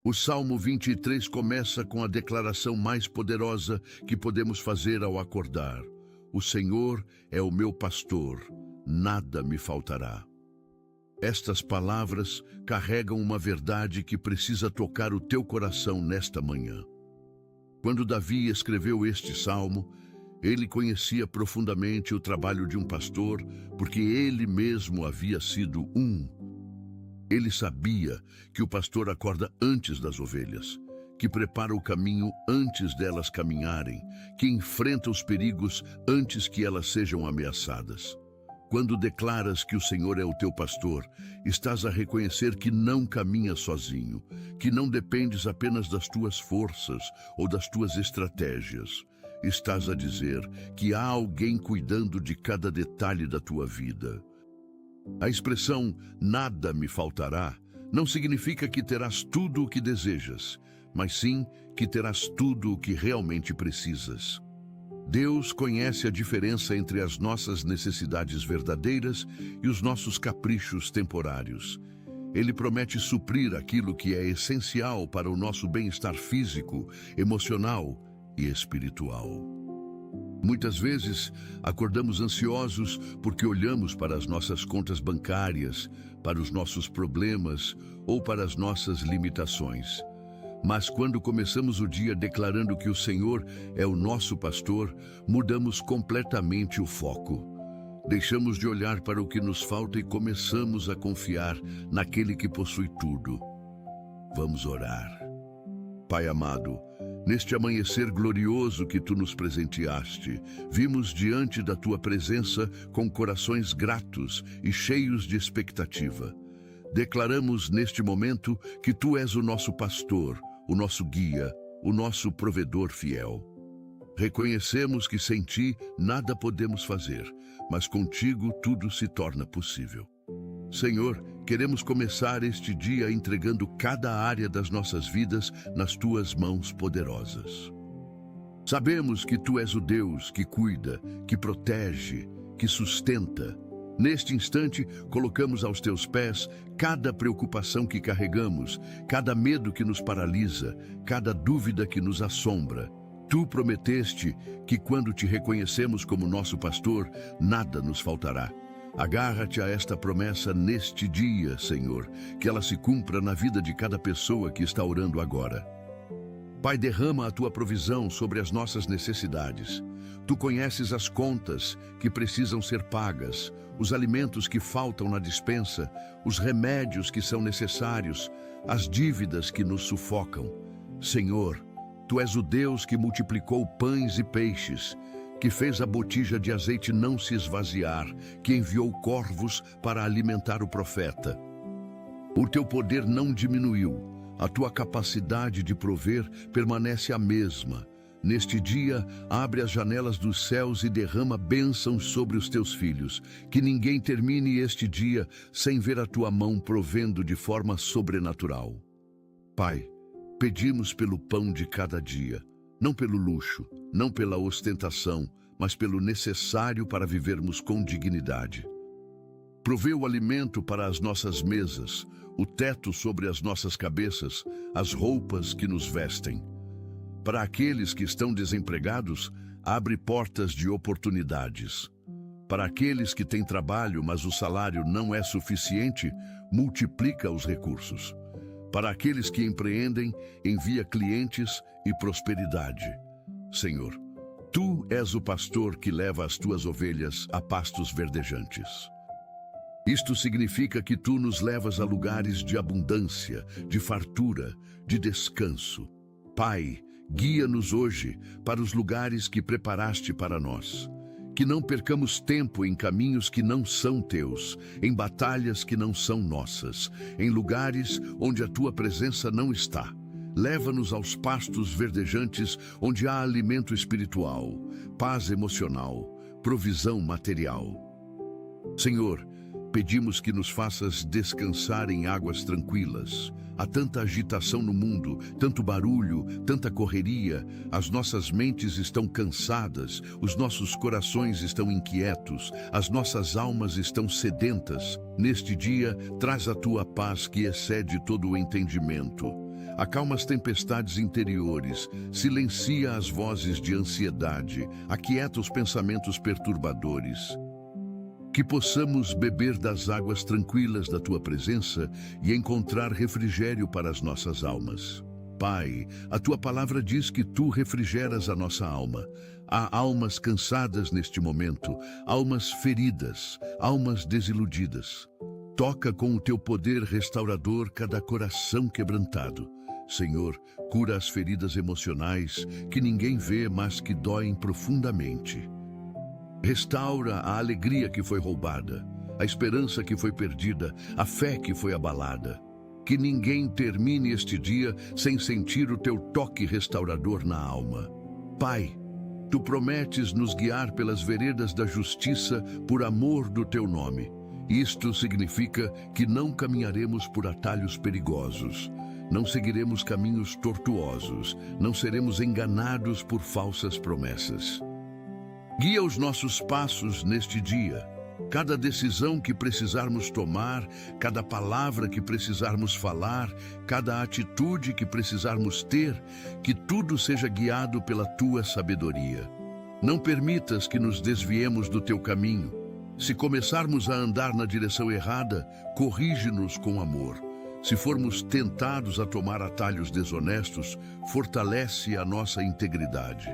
O Salmo 23 começa com a declaração mais poderosa que podemos fazer ao acordar. O Senhor é o meu pastor, nada me faltará. Estas palavras carregam uma verdade que precisa tocar o teu coração nesta manhã. Quando Davi escreveu este salmo, ele conhecia profundamente o trabalho de um pastor, porque ele mesmo havia sido um. Ele sabia que o pastor acorda antes das ovelhas, que prepara o caminho antes delas caminharem, que enfrenta os perigos antes que elas sejam ameaçadas. Quando declaras que o Senhor é o teu pastor, estás a reconhecer que não caminhas sozinho, que não dependes apenas das tuas forças ou das tuas estratégias. Estás a dizer que há alguém cuidando de cada detalhe da tua vida. A expressão "nada me faltará" não significa que terás tudo o que desejas, mas sim que terás tudo o que realmente precisas. Deus conhece a diferença entre as nossas necessidades verdadeiras e os nossos caprichos temporários. Ele promete suprir aquilo que é essencial para o nosso bem-estar físico, emocional e espiritual. Muitas vezes, acordamos ansiosos porque olhamos para as nossas contas bancárias, para os nossos problemas ou para as nossas limitações. Mas quando começamos o dia declarando que o Senhor é o nosso pastor, mudamos completamente o foco. Deixamos de olhar para o que nos falta e começamos a confiar naquele que possui tudo. Vamos orar. Pai amado, neste amanhecer glorioso que Tu nos presenteaste, vimos diante da Tua presença com corações gratos e cheios de expectativa. Declaramos neste momento que Tu és o nosso pastor, o nosso guia, o nosso provedor fiel. Reconhecemos que sem Ti nada podemos fazer, mas contigo tudo se torna possível. Senhor, queremos começar este dia entregando cada área das nossas vidas nas Tuas mãos poderosas. Sabemos que Tu és o Deus que cuida, que protege, que sustenta. Neste instante, colocamos aos Teus pés cada preocupação que carregamos, cada medo que nos paralisa, cada dúvida que nos assombra. Tu prometeste que quando Te reconhecemos como nosso pastor, nada nos faltará. Agarra-te a esta promessa neste dia, Senhor, que ela se cumpra na vida de cada pessoa que está orando agora. Pai, derrama a Tua provisão sobre as nossas necessidades. Tu conheces as contas que precisam ser pagas, os alimentos que faltam na despensa, os remédios que são necessários, as dívidas que nos sufocam. Senhor, Tu és o Deus que multiplicou pães e peixes, que fez a botija de azeite não se esvaziar, que enviou corvos para alimentar o profeta. O Teu poder não diminuiu, a Tua capacidade de prover permanece a mesma. Neste dia, abre as janelas dos céus e derrama bênçãos sobre os Teus filhos. Que ninguém termine este dia sem ver a Tua mão provendo de forma sobrenatural. Pai, pedimos pelo pão de cada dia, não pelo luxo, não pela ostentação, mas pelo necessário para vivermos com dignidade. Provê o alimento para as nossas mesas, o teto sobre as nossas cabeças, as roupas que nos vestem. Para aqueles que estão desempregados, abre portas de oportunidades. Para aqueles que têm trabalho, mas o salário não é suficiente, multiplica os recursos. Para aqueles que empreendem, envia clientes e prosperidade. Senhor, Tu és o pastor que leva as Tuas ovelhas a pastos verdejantes. Isto significa que Tu nos levas a lugares de abundância, de fartura, de descanso. Pai, guia-nos hoje para os lugares que preparaste para nós. Que não percamos tempo em caminhos que não são Teus, em batalhas que não são nossas, em lugares onde a Tua presença não está. Leva-nos aos pastos verdejantes onde há alimento espiritual, paz emocional, provisão material. Senhor, pedimos que nos faças descansar em águas tranquilas. Há tanta agitação no mundo, tanto barulho, tanta correria. As nossas mentes estão cansadas, os nossos corações estão inquietos, as nossas almas estão sedentas. Neste dia, traz a Tua paz que excede todo o entendimento. acalma as tempestades interiores, silencia as vozes de ansiedade, aquieta os pensamentos perturbadores. Que possamos beber das águas tranquilas da Tua presença e encontrar refrigério para as nossas almas. Pai, a Tua palavra diz que Tu refrigeras a nossa alma. Há almas cansadas neste momento, almas feridas, almas desiludidas. Toca com o Teu poder restaurador cada coração quebrantado. Senhor, cura as feridas emocionais que ninguém vê, mas que doem profundamente. Restaura a alegria que foi roubada, a esperança que foi perdida, a fé que foi abalada. Que ninguém termine este dia sem sentir o Teu toque restaurador na alma. Pai, Tu prometes nos guiar pelas veredas da justiça por amor do Teu nome. Isto significa que não caminharemos por atalhos perigosos, não seguiremos caminhos tortuosos, não seremos enganados por falsas promessas. Guia os nossos passos neste dia. Cada decisão que precisarmos tomar, cada palavra que precisarmos falar, cada atitude que precisarmos ter, que tudo seja guiado pela Tua sabedoria. Não permitas que nos desviemos do Teu caminho. Se começarmos a andar na direção errada, corrige-nos com amor. Se formos tentados a tomar atalhos desonestos, fortalece a nossa integridade.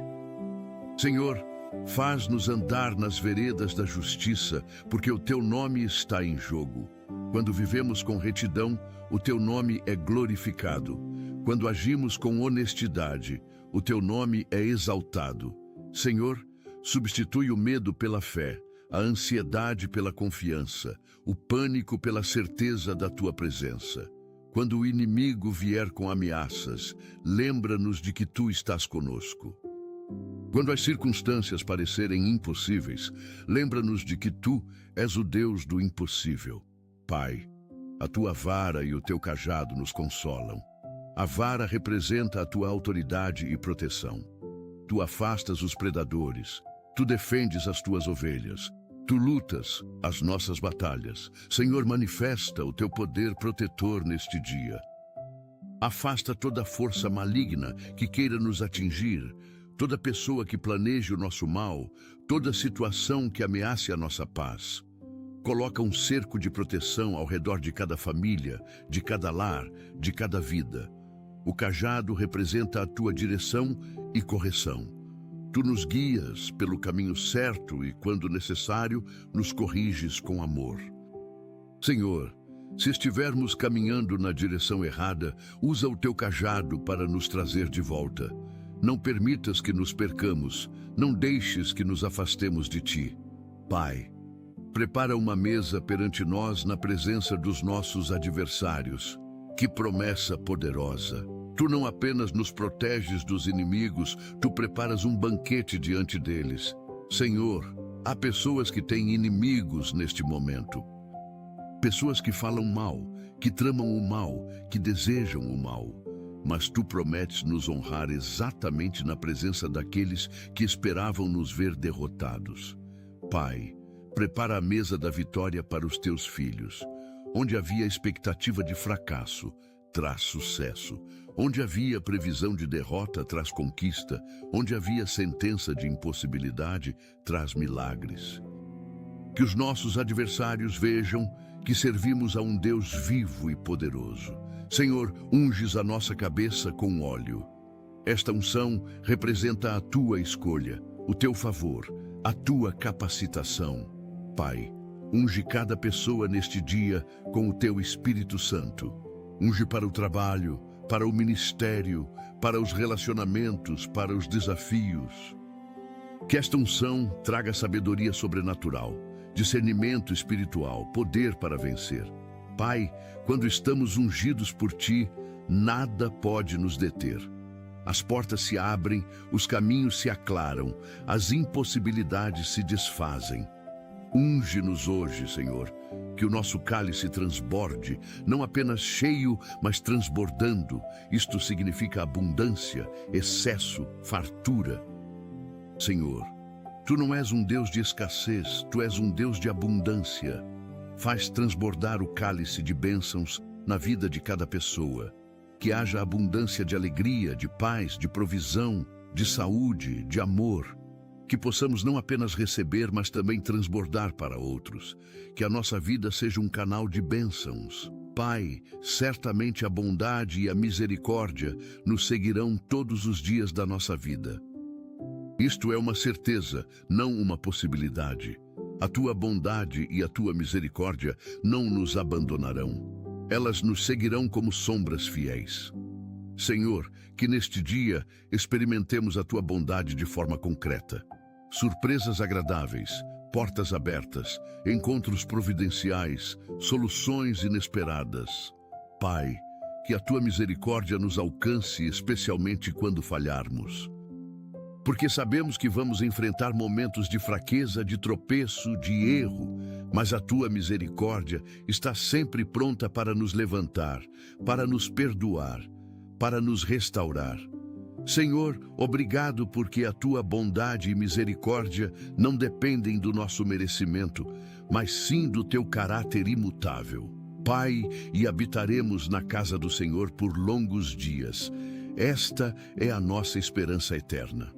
Senhor, faz-nos andar nas veredas da justiça, porque o Teu nome está em jogo. Quando vivemos com retidão, o Teu nome é glorificado. Quando agimos com honestidade, o Teu nome é exaltado. Senhor, substitui o medo pela fé, a ansiedade pela confiança, o pânico pela certeza da Tua presença. Quando o inimigo vier com ameaças, lembra-nos de que Tu estás conosco. Quando as circunstâncias parecerem impossíveis, lembra-nos de que Tu és o Deus do impossível. Pai, a Tua vara e o Teu cajado nos consolam. A vara representa a Tua autoridade e proteção. Tu afastas os predadores, Tu defendes as Tuas ovelhas, Tu lutas as nossas batalhas. Senhor, manifesta o Teu poder protetor neste dia. Afasta toda força maligna que queira nos atingir, toda pessoa que planeje o nosso mal, toda situação que ameace a nossa paz. Coloca um cerco de proteção ao redor de cada família, de cada lar, de cada vida. O cajado representa a Tua direção e correção. Tu nos guias pelo caminho certo e, quando necessário, nos corriges com amor. Senhor, se estivermos caminhando na direção errada, usa o Teu cajado para nos trazer de volta. Não permitas que nos percamos, não deixes que nos afastemos de Ti. Pai, prepara uma mesa perante nós na presença dos nossos adversários. Que promessa poderosa! Tu não apenas nos proteges dos inimigos, Tu preparas um banquete diante deles. Senhor, há pessoas que têm inimigos neste momento. Pessoas que falam mal, que tramam o mal, que desejam o mal. Mas Tu prometes nos honrar exatamente na presença daqueles que esperavam nos ver derrotados. Pai, prepara a mesa da vitória para os Teus filhos. Onde havia expectativa de fracasso, traz sucesso. Onde havia previsão de derrota, traz conquista. Onde havia sentença de impossibilidade, traz milagres. Que os nossos adversários vejam que servimos a um Deus vivo e poderoso. Senhor, unges a nossa cabeça com óleo. Esta unção representa a Tua escolha, o Teu favor, a Tua capacitação. Pai, unge cada pessoa neste dia com o Teu Espírito Santo. Unge para o trabalho, para o ministério, para os relacionamentos, para os desafios. Que esta unção traga sabedoria sobrenatural, discernimento espiritual, poder para vencer. Pai, quando estamos ungidos por Ti, nada pode nos deter. As portas se abrem, os caminhos se aclaram, as impossibilidades se desfazem. Unge-nos hoje, Senhor, que o nosso cálice transborde, não apenas cheio, mas transbordando. Isto significa abundância, excesso, fartura. Senhor, Tu não és um Deus de escassez, Tu és um Deus de abundância. Faz transbordar o cálice de bênçãos na vida de cada pessoa. Que haja abundância de alegria, de paz, de provisão, de saúde, de amor. Que possamos não apenas receber, mas também transbordar para outros. Que a nossa vida seja um canal de bênçãos. Pai, certamente a bondade e a misericórdia nos seguirão todos os dias da nossa vida. Isto é uma certeza, não uma possibilidade. A tua bondade e a tua misericórdia não nos abandonarão. Elas nos seguirão como sombras fiéis. Senhor, que neste dia experimentemos a tua bondade de forma concreta. Surpresas agradáveis, portas abertas, encontros providenciais, soluções inesperadas. Pai, que a tua misericórdia nos alcance especialmente quando falharmos. Porque sabemos que vamos enfrentar momentos de fraqueza, de tropeço, de erro, mas a tua misericórdia está sempre pronta para nos levantar, para nos perdoar, para nos restaurar. Senhor, obrigado porque a tua bondade e misericórdia não dependem do nosso merecimento, mas sim do teu caráter imutável. Pai, e habitaremos na casa do Senhor por longos dias. Esta é a nossa esperança eterna.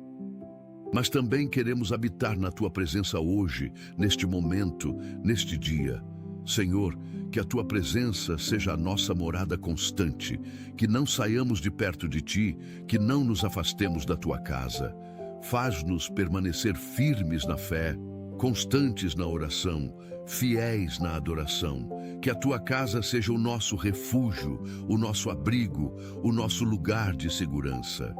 Mas também queremos habitar na tua presença hoje, neste momento, neste dia. Senhor, que a tua presença seja a nossa morada constante, que não saiamos de perto de ti, que não nos afastemos da tua casa. Faz-nos permanecer firmes na fé, constantes na oração, fiéis na adoração. Que a tua casa seja o nosso refúgio, o nosso abrigo, o nosso lugar de segurança.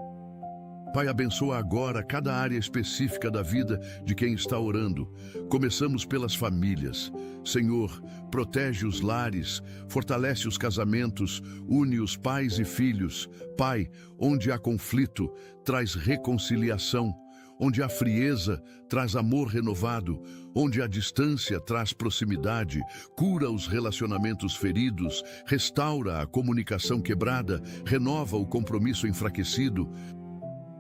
Pai, abençoa agora cada área específica da vida de quem está orando. Começamos pelas famílias. Senhor, protege os lares, fortalece os casamentos, une os pais e filhos. Pai, onde há conflito, traz reconciliação. Onde há frieza, traz amor renovado. Onde há distância, traz proximidade. Cura os relacionamentos feridos, restaura a comunicação quebrada, renova o compromisso enfraquecido.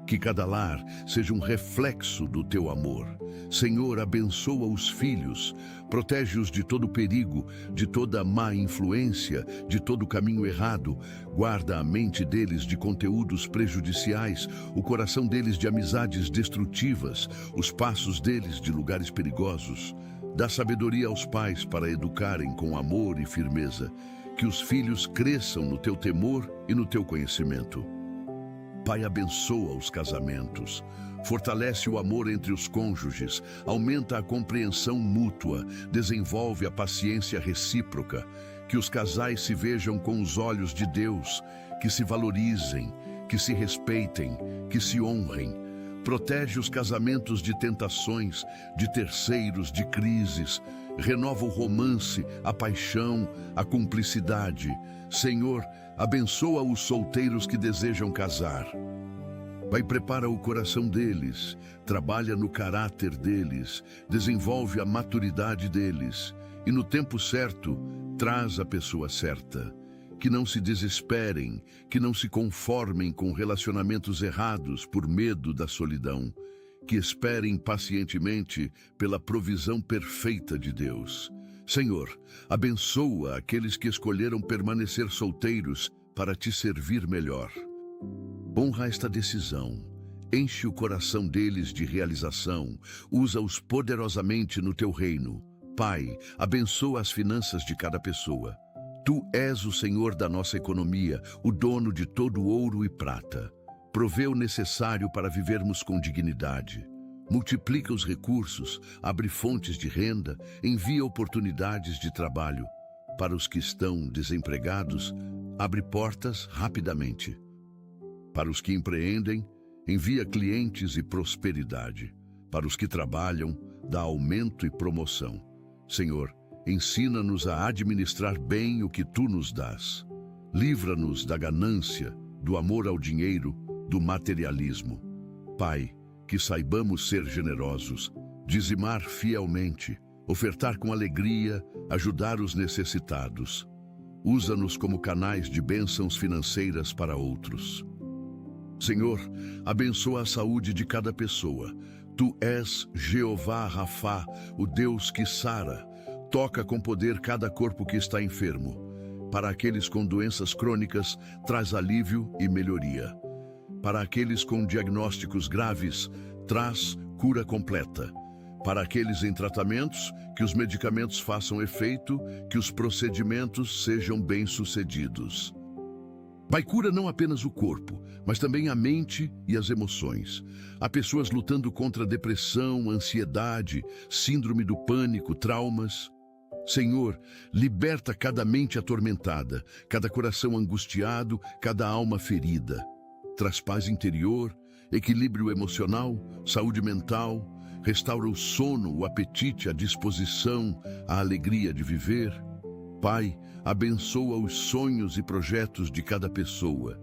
Que cada lar seja um reflexo do teu amor. Senhor, abençoa os filhos, protege-os de todo perigo, de toda má influência, de todo caminho errado. Guarda a mente deles de conteúdos prejudiciais, o coração deles de amizades destrutivas, os passos deles de lugares perigosos. Dá sabedoria aos pais para educarem com amor e firmeza. Que os filhos cresçam no teu temor e no teu conhecimento. Pai, abençoa os casamentos, fortalece o amor entre os cônjuges, aumenta a compreensão mútua, desenvolve a paciência recíproca, que os casais se vejam com os olhos de Deus, que se valorizem, que se respeitem, que se honrem. Protege os casamentos de tentações, de terceiros, de crises. Renova o romance, a paixão, a cumplicidade. Senhor, abençoa os solteiros que desejam casar. Pai, prepara o coração deles, trabalha no caráter deles, desenvolve a maturidade deles e no tempo certo, traz a pessoa certa. Que não se desesperem, que não se conformem com relacionamentos errados por medo da solidão, que esperem pacientemente pela provisão perfeita de Deus. Senhor, abençoa aqueles que escolheram permanecer solteiros para te servir melhor. Honra esta decisão, enche o coração deles de realização, usa-os poderosamente no teu reino. Pai, abençoa as finanças de cada pessoa. Tu és o Senhor da nossa economia, o dono de todo ouro e prata. Provê o necessário para vivermos com dignidade. Multiplica os recursos, abre fontes de renda, envia oportunidades de trabalho. Para os que estão desempregados, abre portas rapidamente. Para os que empreendem, envia clientes e prosperidade. Para os que trabalham, dá aumento e promoção. Senhor, ensina-nos a administrar bem o que tu nos dás. Livra-nos da ganância, do amor ao dinheiro, do materialismo. Pai, que saibamos ser generosos, dizimar fielmente, ofertar com alegria, ajudar os necessitados. Usa-nos como canais de bênçãos financeiras para outros. Senhor, abençoa a saúde de cada pessoa. Tu és Jeová Rafá, o Deus que sara. Toca com poder cada corpo que está enfermo. Para aqueles com doenças crônicas, traz alívio e melhoria. Para aqueles com diagnósticos graves, traz cura completa. Para aqueles em tratamentos, que os medicamentos façam efeito, que os procedimentos sejam bem-sucedidos. Pai, cura não apenas o corpo, mas também a mente e as emoções. Há pessoas lutando contra depressão, ansiedade, síndrome do pânico, traumas. Senhor, liberta cada mente atormentada, cada coração angustiado, cada alma ferida. Traz paz interior, equilíbrio emocional, saúde mental, restaura o sono, o apetite, a disposição, a alegria de viver. Pai, abençoa os sonhos e projetos de cada pessoa.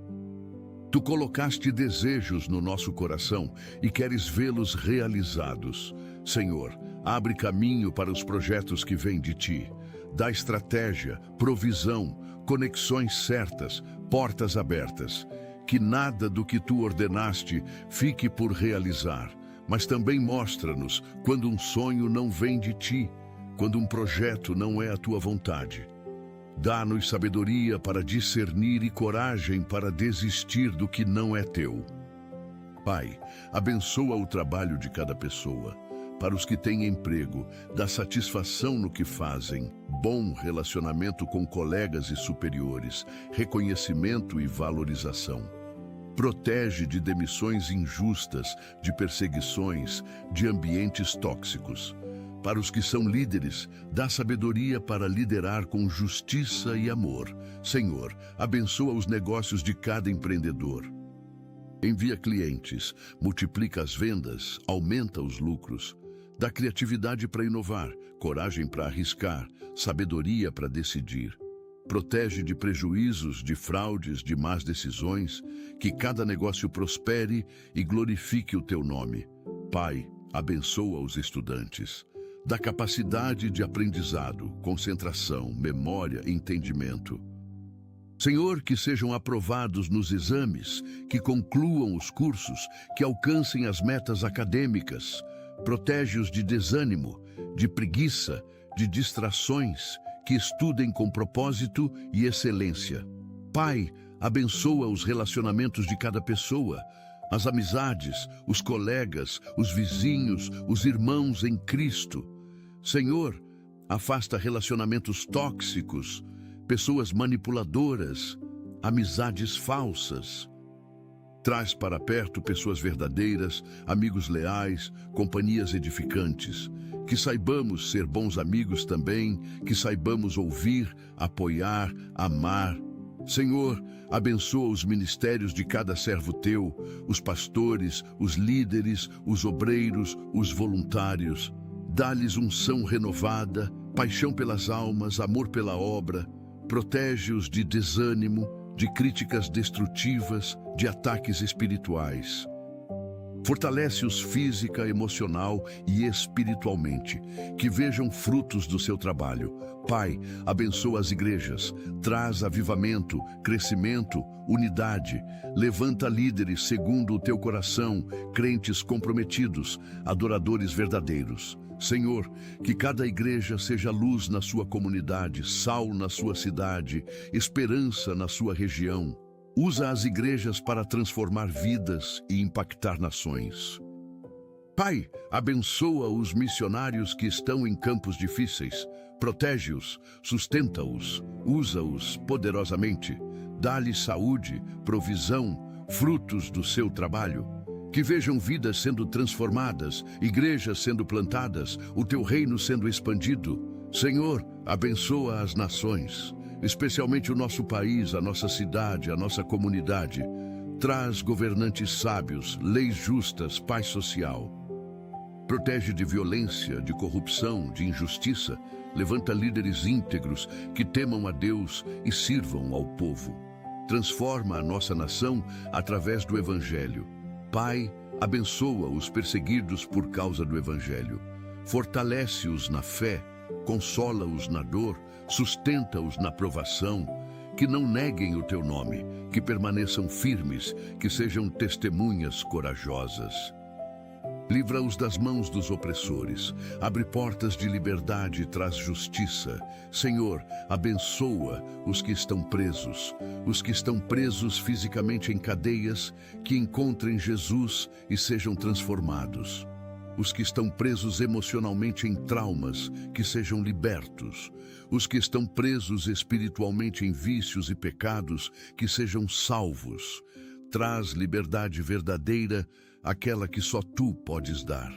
Tu colocaste desejos no nosso coração e queres vê-los realizados. Senhor, abre caminho para os projetos que vêm de Ti. Dá estratégia, provisão, conexões certas, portas abertas. Que nada do que Tu ordenaste fique por realizar, mas também mostra-nos quando um sonho não vem de Ti, quando um projeto não é a Tua vontade. Dá-nos sabedoria para discernir e coragem para desistir do que não é Teu. Pai, abençoa o trabalho de cada pessoa. Para os que têm emprego, dá satisfação no que fazem, bom relacionamento com colegas e superiores, reconhecimento e valorização. Protege de demissões injustas, de perseguições, de ambientes tóxicos. Para os que são líderes, dá sabedoria para liderar com justiça e amor. Senhor, abençoa os negócios de cada empreendedor. Envia clientes, multiplica as vendas, aumenta os lucros. Dá criatividade para inovar, coragem para arriscar, sabedoria para decidir. Protege de prejuízos, de fraudes, de más decisões, que cada negócio prospere e glorifique o Teu nome. Pai, abençoa os estudantes. Dá capacidade de aprendizado, concentração, memória e entendimento. Senhor, que sejam aprovados nos exames, que concluam os cursos, que alcancem as metas acadêmicas. Protege-os de desânimo, de preguiça, de distrações, que estudem com propósito e excelência. Pai, abençoa os relacionamentos de cada pessoa, as amizades, os colegas, os vizinhos, os irmãos em Cristo. Senhor, afasta relacionamentos tóxicos, pessoas manipuladoras, amizades falsas. Traz para perto pessoas verdadeiras, amigos leais, companhias edificantes. Que saibamos ser bons amigos também, que saibamos ouvir, apoiar, amar. Senhor, abençoa os ministérios de cada servo Teu, os pastores, os líderes, os obreiros, os voluntários. Dá-lhes unção renovada, paixão pelas almas, amor pela obra. Protege-os de desânimo, de críticas destrutivas, de ataques espirituais. Fortalece-os física, emocional e espiritualmente, que vejam frutos do seu trabalho. Pai, abençoa as igrejas, traz avivamento, crescimento, unidade. Levanta líderes segundo o Teu coração, crentes comprometidos, adoradores verdadeiros. Senhor, que cada igreja seja luz na sua comunidade, sal na sua cidade, esperança na sua região. Usa as igrejas para transformar vidas e impactar nações. Pai, abençoa os missionários que estão em campos difíceis. Protege-os, sustenta-os, usa-os poderosamente. Dá-lhes saúde, provisão, frutos do seu trabalho. Que vejam vidas sendo transformadas, igrejas sendo plantadas, o Teu reino sendo expandido. Senhor, abençoa as nações, especialmente o nosso país, a nossa cidade, a nossa comunidade. Traz governantes sábios, leis justas, paz social. Protege de violência, de corrupção, de injustiça. Levanta líderes íntegros que temam a Deus e sirvam ao povo. Transforma a nossa nação através do Evangelho. Pai, abençoa os perseguidos por causa do Evangelho. Fortalece-os na fé, consola-os na dor, sustenta-os na provação. Que não neguem o Teu nome, que permaneçam firmes, que sejam testemunhas corajosas. Livra-os das mãos dos opressores. Abre portas de liberdade e traz justiça. Senhor, abençoa os que estão presos. Os que estão presos fisicamente em cadeias, que encontrem Jesus e sejam transformados. Os que estão presos emocionalmente em traumas, que sejam libertos. Os que estão presos espiritualmente em vícios e pecados, que sejam salvos. Traz liberdade verdadeira, aquela que só Tu podes dar.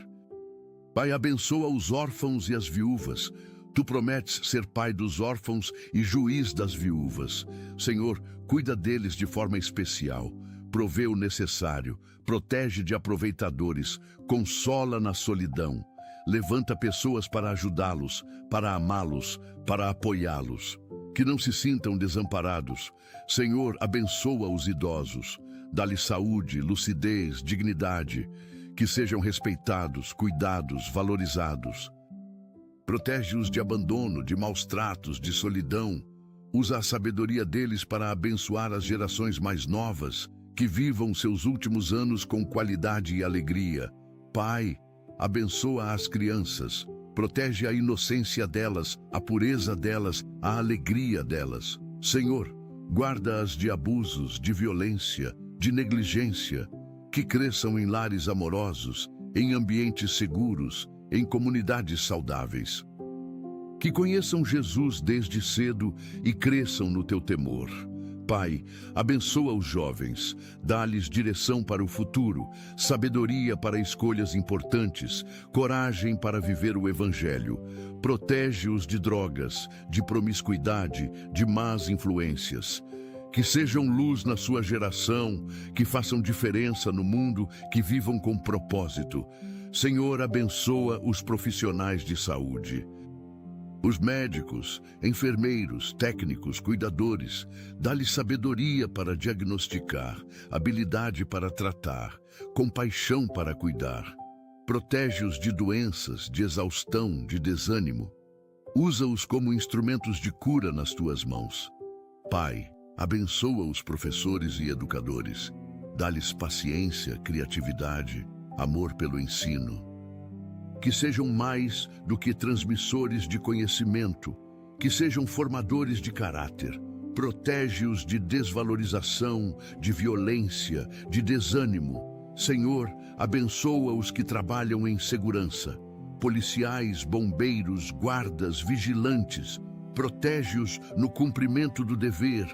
Pai, abençoa os órfãos e as viúvas. Tu prometes ser pai dos órfãos e juiz das viúvas. Senhor, cuida deles de forma especial. Provê o necessário, protege de aproveitadores, consola na solidão. Levanta pessoas para ajudá-los, para amá-los, para apoiá-los. Que não se sintam desamparados. Senhor, abençoa os idosos. Dá-lhes saúde, lucidez, dignidade. Que sejam respeitados, cuidados, valorizados. Protege-os de abandono, de maus tratos, de solidão. Usa a sabedoria deles para abençoar as gerações mais novas, que vivam seus últimos anos com qualidade e alegria. Pai, abençoa as crianças, protege a inocência delas, a pureza delas, a alegria delas. Senhor, guarda-as de abusos, de violência, de negligência, que cresçam em lares amorosos, em ambientes seguros, em comunidades saudáveis. Que conheçam Jesus desde cedo e cresçam no Teu temor. Pai, abençoa os jovens, dá-lhes direção para o futuro, sabedoria para escolhas importantes, coragem para viver o Evangelho. Protege-os de drogas, de promiscuidade, de más influências. Que sejam luz na sua geração, que façam diferença no mundo, que vivam com propósito. Senhor, abençoa os profissionais de saúde. Os médicos, enfermeiros, técnicos, cuidadores, dá-lhes sabedoria para diagnosticar, habilidade para tratar, compaixão para cuidar. Protege-os de doenças, de exaustão, de desânimo. Usa-os como instrumentos de cura nas tuas mãos. Pai, abençoa os professores e educadores. Dá-lhes paciência, criatividade, amor pelo ensino. Que sejam mais do que transmissores de conhecimento, que sejam formadores de caráter. Protege-os de desvalorização, de violência, de desânimo. Senhor, abençoa os que trabalham em segurança. Policiais, bombeiros, guardas, vigilantes. Protege-os no cumprimento do dever.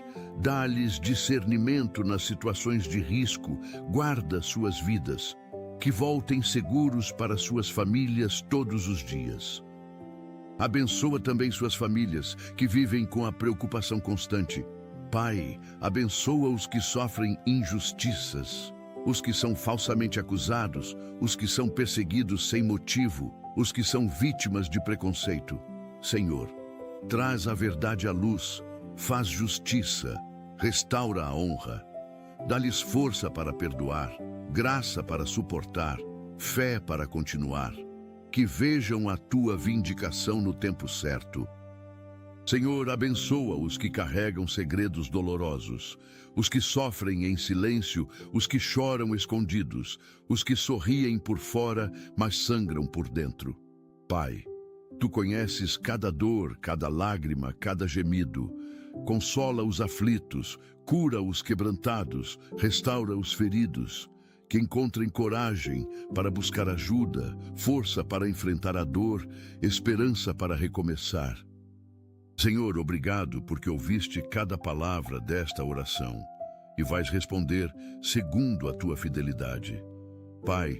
Dá-lhes discernimento nas situações de risco. Guarda suas vidas. Que voltem seguros para suas famílias todos os dias. Abençoa também suas famílias, que vivem com a preocupação constante. Pai, abençoa os que sofrem injustiças, os que são falsamente acusados, os que são perseguidos sem motivo, os que são vítimas de preconceito. Senhor, traz a verdade à luz, faz justiça, restaura a honra. Dá-lhes força para perdoar, graça para suportar, fé para continuar. Que vejam a Tua vindicação no tempo certo. Senhor, abençoa os que carregam segredos dolorosos, os que sofrem em silêncio, os que choram escondidos, os que sorriem por fora, mas sangram por dentro. Pai, Tu conheces cada dor, cada lágrima, cada gemido. Consola os aflitos, cura os quebrantados, restaura os feridos. Que encontrem coragem para buscar ajuda, força para enfrentar a dor, esperança para recomeçar. Senhor, obrigado porque ouviste cada palavra desta oração e vais responder segundo a Tua fidelidade. Pai,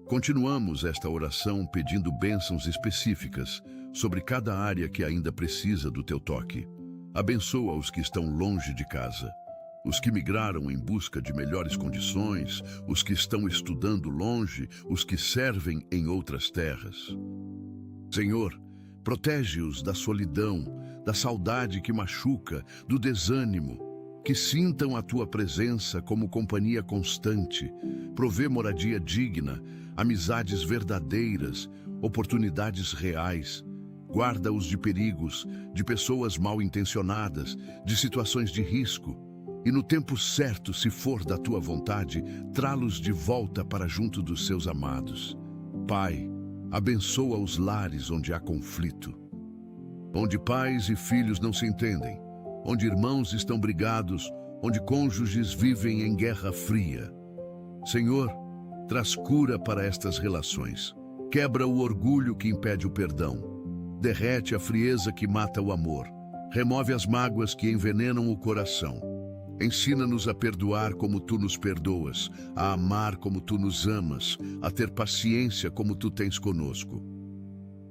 continuamos esta oração pedindo bênçãos específicas sobre cada área que ainda precisa do Teu toque. Abençoa os que estão longe de casa, os que migraram em busca de melhores condições, os que estão estudando longe, os que servem em outras terras. Senhor, protege-os da solidão, da saudade que machuca, do desânimo, que sintam a Tua presença como companhia constante, provê moradia digna, amizades verdadeiras, oportunidades reais. Guarda-os de perigos, de pessoas mal intencionadas, de situações de risco. E no tempo certo, se for da Tua vontade, trá-los de volta para junto dos seus amados. Pai, abençoa os lares onde há conflito, onde pais e filhos não se entendem, onde irmãos estão brigados, onde cônjuges vivem em guerra fria. Senhor, traz cura para estas relações. Quebra o orgulho que impede o perdão. Derrete a frieza que mata o amor. Remove as mágoas que envenenam o coração. Ensina-nos a perdoar como tu nos perdoas, a amar como tu nos amas, a ter paciência como tu tens conosco.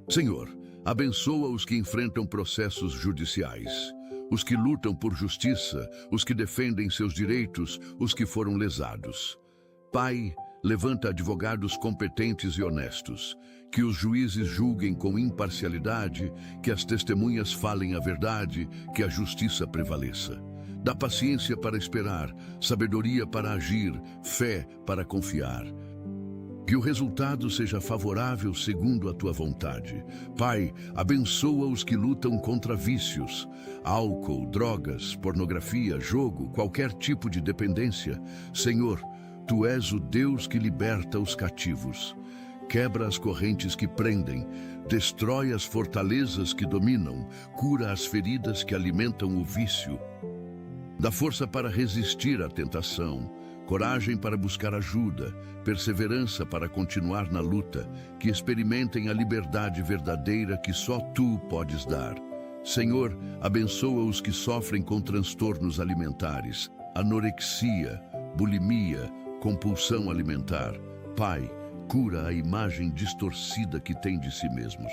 Senhor, abençoa os que enfrentam processos judiciais, os que lutam por justiça, os que defendem seus direitos, os que foram lesados. Pai, levanta advogados competentes e honestos, que os juízes julguem com imparcialidade, que as testemunhas falem a verdade, que a justiça prevaleça. Dá paciência para esperar, sabedoria para agir, fé para confiar. Que o resultado seja favorável segundo a tua vontade. Pai, abençoa os que lutam contra vícios, álcool, drogas, pornografia, jogo, qualquer tipo de dependência. Senhor, tu és o Deus que liberta os cativos. Quebra as correntes que prendem, destrói as fortalezas que dominam, cura as feridas que alimentam o vício. Dá força para resistir à tentação, coragem para buscar ajuda, perseverança para continuar na luta, que experimentem a liberdade verdadeira que só tu podes dar. Senhor, abençoa os que sofrem com transtornos alimentares, anorexia, bulimia, compulsão alimentar. Pai, cura a imagem distorcida que têm de si mesmos.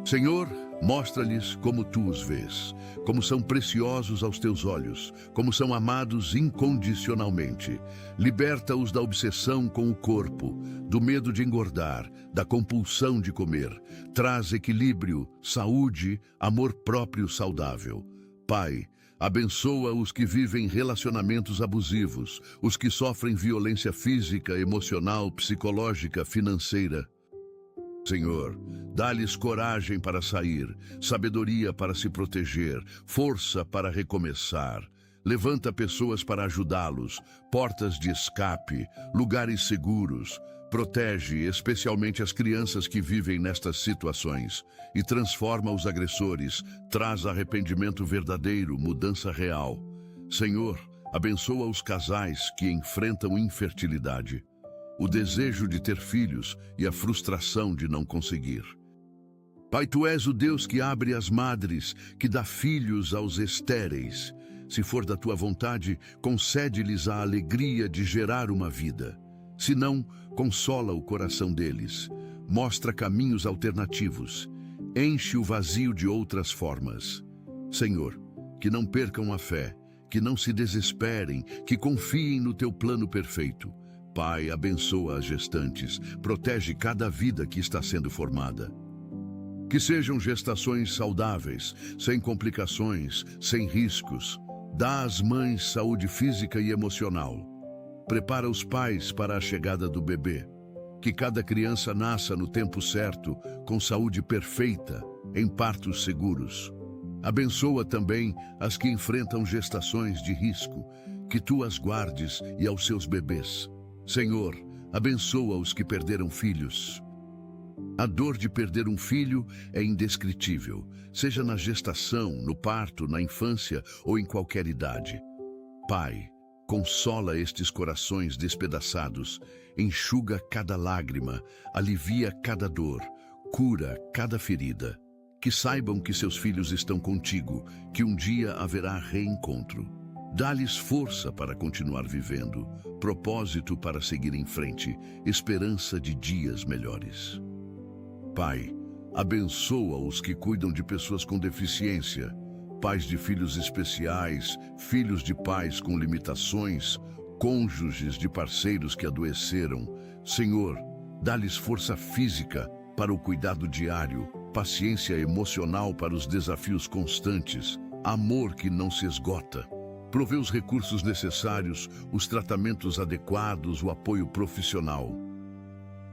Senhor, mostra-lhes como tu os vês, como são preciosos aos teus olhos, como são amados incondicionalmente. Liberta-os da obsessão com o corpo, do medo de engordar, da compulsão de comer. Traz equilíbrio, saúde, amor próprio saudável. Pai, abençoa os que vivem relacionamentos abusivos, os que sofrem violência física, emocional, psicológica, financeira. Senhor, dá-lhes coragem para sair, sabedoria para se proteger, força para recomeçar. Levanta pessoas para ajudá-los, portas de escape, lugares seguros. Protege especialmente as crianças que vivem nestas situações e transforma os agressores, traz arrependimento verdadeiro, mudança real. Senhor, abençoa os casais que enfrentam infertilidade, o desejo de ter filhos e a frustração de não conseguir. Pai, tu és o Deus que abre as madres, que dá filhos aos estéreis. Se for da tua vontade, concede-lhes a alegria de gerar uma vida. Se não, consola o coração deles. Mostra caminhos alternativos. Enche o vazio de outras formas. Senhor, que não percam a fé, que não se desesperem, que confiem no teu plano perfeito. Pai, abençoa as gestantes, protege cada vida que está sendo formada. Que sejam gestações saudáveis, sem complicações, sem riscos. Dá às mães saúde física e emocional. Prepara os pais para a chegada do bebê. Que cada criança nasça no tempo certo, com saúde perfeita, em partos seguros. Abençoa também as que enfrentam gestações de risco, que tu as guardes e aos seus bebês. Senhor, abençoa os que perderam filhos. A dor de perder um filho é indescritível, seja na gestação, no parto, na infância ou em qualquer idade. Pai, consola estes corações despedaçados, enxuga cada lágrima, alivia cada dor, cura cada ferida. Que saibam que seus filhos estão contigo, que um dia haverá reencontro. Dá-lhes força para continuar vivendo, propósito para seguir em frente, esperança de dias melhores. Pai, abençoa os que cuidam de pessoas com deficiência, pais de filhos especiais, filhos de pais com limitações, cônjuges de parceiros que adoeceram. Senhor, dá-lhes força física para o cuidado diário, paciência emocional para os desafios constantes, amor que não se esgota. Provê os recursos necessários, os tratamentos adequados, o apoio profissional.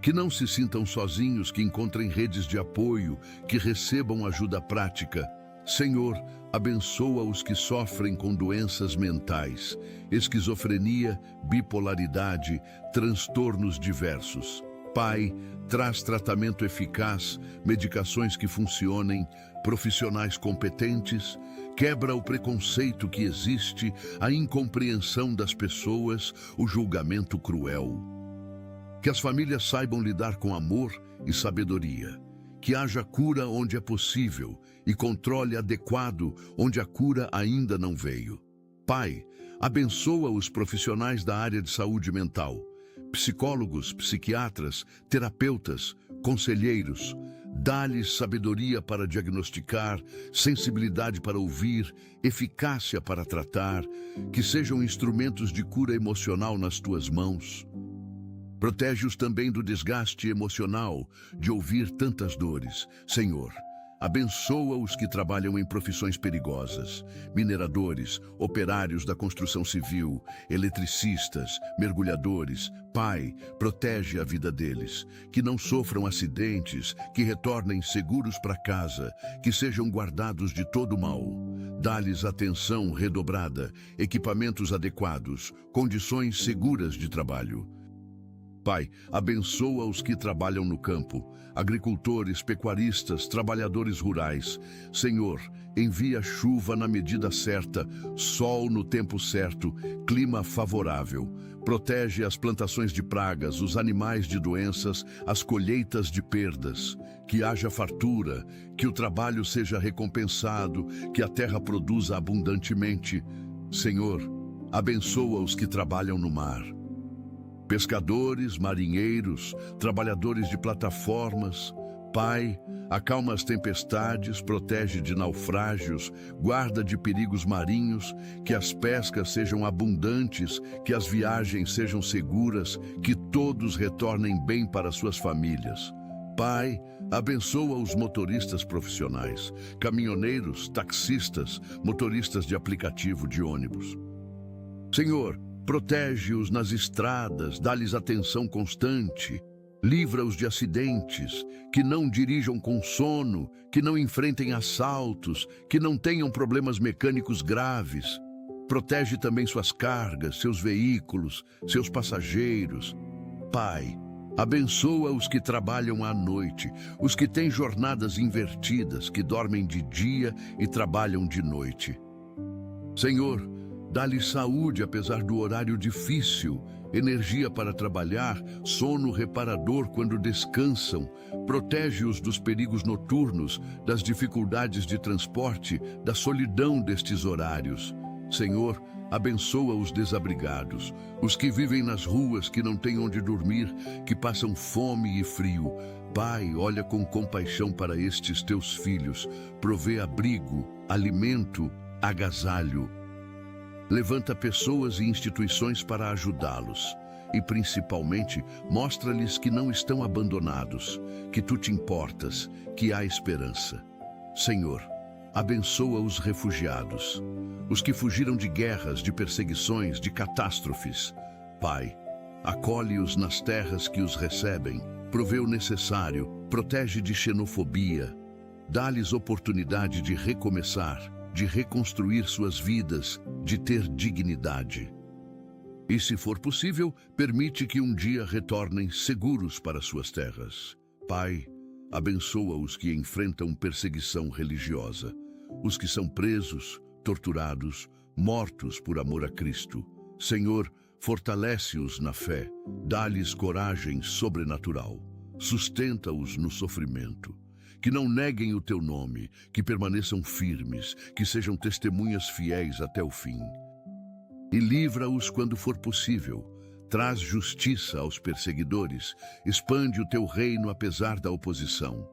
Que não se sintam sozinhos, que encontrem redes de apoio, que recebam ajuda prática. Senhor, abençoa os que sofrem com doenças mentais, esquizofrenia, bipolaridade, transtornos diversos. Pai, traz tratamento eficaz, medicações que funcionem, profissionais competentes, quebra o preconceito que existe, a incompreensão das pessoas, o julgamento cruel. Que as famílias saibam lidar com amor e sabedoria. Que haja cura onde é possível e controle adequado onde a cura ainda não veio. Pai, abençoa os profissionais da área de saúde mental, psicólogos, psiquiatras, terapeutas, conselheiros. Dá-lhes sabedoria para diagnosticar, sensibilidade para ouvir, eficácia para tratar, que sejam instrumentos de cura emocional nas tuas mãos. Protege-os também do desgaste emocional de ouvir tantas dores. Senhor, abençoa os que trabalham em profissões perigosas, mineradores, operários da construção civil, eletricistas, mergulhadores. Pai, protege a vida deles, que não sofram acidentes, que retornem seguros para casa, que sejam guardados de todo mal. Dá-lhes atenção redobrada, equipamentos adequados, condições seguras de trabalho. Pai, abençoa os que trabalham no campo, agricultores, pecuaristas, trabalhadores rurais. Senhor, envia chuva na medida certa, sol no tempo certo, clima favorável. Protege as plantações de pragas, os animais de doenças, as colheitas de perdas. Que haja fartura, que o trabalho seja recompensado, que a terra produza abundantemente. Senhor, abençoa os que trabalham no mar. Pescadores, marinheiros, trabalhadores de plataformas. Pai, acalma as tempestades, protege de naufrágios, guarda de perigos marinhos, que as pescas sejam abundantes, que as viagens sejam seguras, que todos retornem bem para suas famílias. Pai, abençoa os motoristas profissionais, caminhoneiros, taxistas, motoristas de aplicativo de ônibus. Senhor, protege-os nas estradas, dá-lhes atenção constante, livra-os de acidentes, que não dirijam com sono, que não enfrentem assaltos, que não tenham problemas mecânicos graves. Protege também suas cargas, seus veículos, seus passageiros. Pai, abençoa os que trabalham à noite, os que têm jornadas invertidas, que dormem de dia e trabalham de noite. Senhor, dá-lhes saúde apesar do horário difícil, energia para trabalhar, sono reparador quando descansam. Protege-os dos perigos noturnos, das dificuldades de transporte, da solidão destes horários. Senhor, abençoa os desabrigados, os que vivem nas ruas, que não têm onde dormir, que passam fome e frio. Pai, olha com compaixão para estes teus filhos, provê abrigo, alimento, agasalho. Levanta pessoas e instituições para ajudá-los e, principalmente, mostra-lhes que não estão abandonados, que tu te importas, que há esperança. Senhor, abençoa os refugiados, os que fugiram de guerras, de perseguições, de catástrofes. Pai, acolhe-os nas terras que os recebem, provê o necessário, protege de xenofobia, dá-lhes oportunidade de recomeçar, de reconstruir suas vidas, de ter dignidade. E, se for possível, permite que um dia retornem seguros para suas terras. Pai, abençoa os que enfrentam perseguição religiosa, os que são presos, torturados, mortos por amor a Cristo. Senhor, fortalece-os na fé, dá-lhes coragem sobrenatural, sustenta-os no sofrimento. Que não neguem o teu nome, que permaneçam firmes, que sejam testemunhas fiéis até o fim. E livra-os quando for possível. Traz justiça aos perseguidores, expande o teu reino apesar da oposição.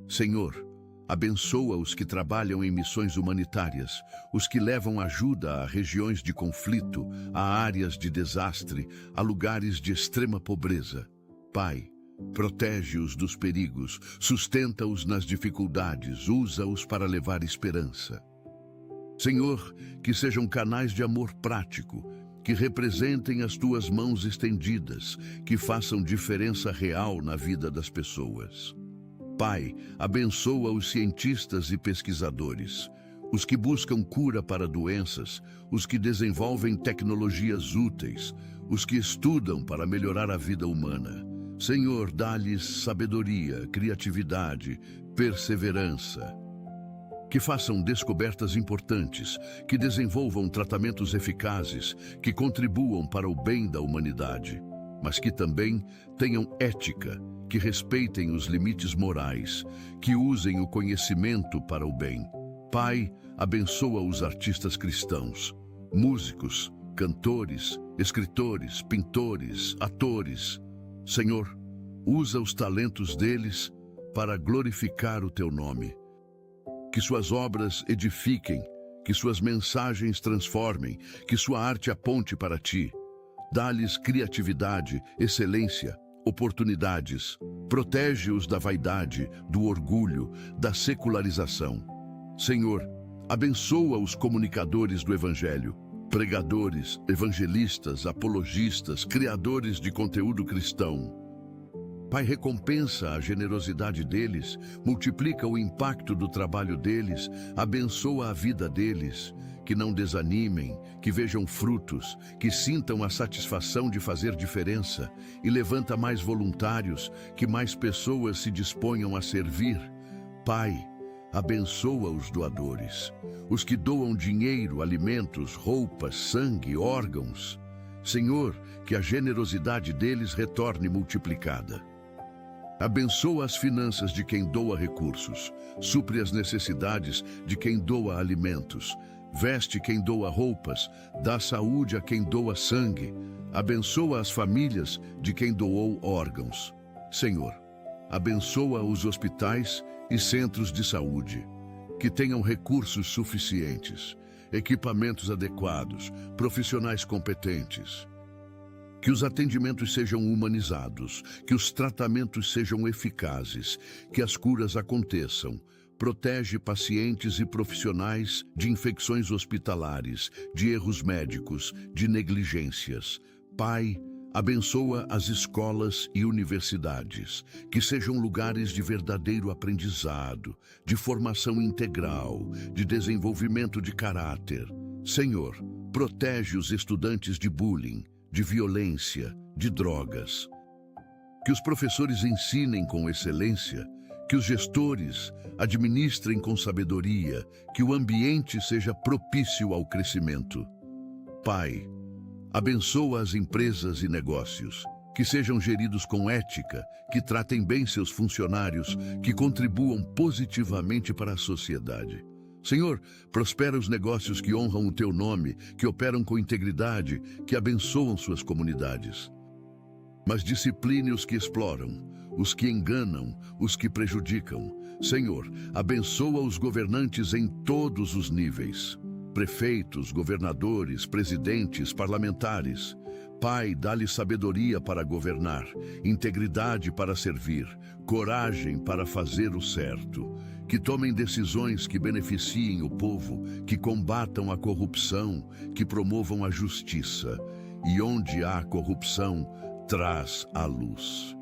Senhor, abençoa os que trabalham em missões humanitárias, os que levam ajuda a regiões de conflito, a áreas de desastre, a lugares de extrema pobreza. Pai, protege-os dos perigos, sustenta-os nas dificuldades, usa-os para levar esperança. Senhor, que sejam canais de amor prático, que representem as tuas mãos estendidas, que façam diferença real na vida das pessoas. Pai, abençoa os cientistas e pesquisadores, os que buscam cura para doenças, os que desenvolvem tecnologias úteis, os que estudam para melhorar a vida humana. Senhor, dá-lhes sabedoria, criatividade, perseverança. Que façam descobertas importantes, que desenvolvam tratamentos eficazes, que contribuam para o bem da humanidade, mas que também tenham ética, que respeitem os limites morais, que usem o conhecimento para o bem. Pai, abençoa os artistas cristãos, músicos, cantores, escritores, pintores, atores. Senhor, usa os talentos deles para glorificar o teu nome. Que suas obras edifiquem, que suas mensagens transformem, que sua arte aponte para ti. Dá-lhes criatividade, excelência, oportunidades. Protege-os da vaidade, do orgulho, da secularização. Senhor, abençoa os comunicadores do Evangelho, pregadores, evangelistas, apologistas, criadores de conteúdo cristão. Pai, recompensa a generosidade deles, multiplica o impacto do trabalho deles, abençoa a vida deles, que não desanimem, que vejam frutos, que sintam a satisfação de fazer diferença e levanta mais voluntários, que mais pessoas se disponham a servir. Pai, abençoa os doadores, os que doam dinheiro, alimentos, roupas, sangue, órgãos. Senhor, que a generosidade deles retorne multiplicada. Abençoa as finanças de quem doa recursos, supre as necessidades de quem doa alimentos, veste quem doa roupas, dá saúde a quem doa sangue, abençoa as famílias de quem doou órgãos. Senhor, abençoa os hospitais e centros de saúde, que tenham recursos suficientes, equipamentos adequados, profissionais competentes. Que os atendimentos sejam humanizados, que os tratamentos sejam eficazes, que as curas aconteçam. Protege pacientes e profissionais de infecções hospitalares, de erros médicos, de negligências. Pai, abençoa as escolas e universidades, que sejam lugares de verdadeiro aprendizado, de formação integral, de desenvolvimento de caráter. Senhor, protege os estudantes de bullying, de violência, de drogas. Que os professores ensinem com excelência, que os gestores administrem com sabedoria, que o ambiente seja propício ao crescimento. Pai, abençoa as empresas e negócios, que sejam geridos com ética, que tratem bem seus funcionários, que contribuam positivamente para a sociedade. Senhor, prospera os negócios que honram o teu nome, que operam com integridade, que abençoam suas comunidades. Mas discipline os que exploram, os que enganam, os que prejudicam. Senhor, abençoa os governantes em todos os níveis. Prefeitos, governadores, presidentes, parlamentares. Pai, dá-lhes sabedoria para governar, integridade para servir, coragem para fazer o certo. Que tomem decisões que beneficiem o povo, que combatam a corrupção, que promovam a justiça. E onde há corrupção, traz a luz.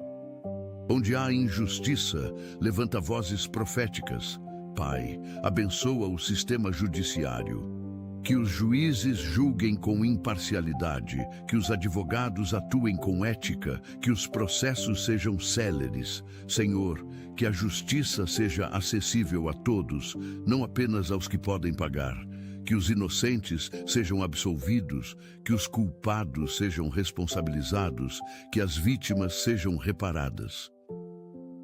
Onde há injustiça, levanta vozes proféticas. Pai, abençoa o sistema judiciário. Que os juízes julguem com imparcialidade, que os advogados atuem com ética, que os processos sejam céleres. Senhor, que a justiça seja acessível a todos, não apenas aos que podem pagar. Que os inocentes sejam absolvidos, que os culpados sejam responsabilizados, que as vítimas sejam reparadas.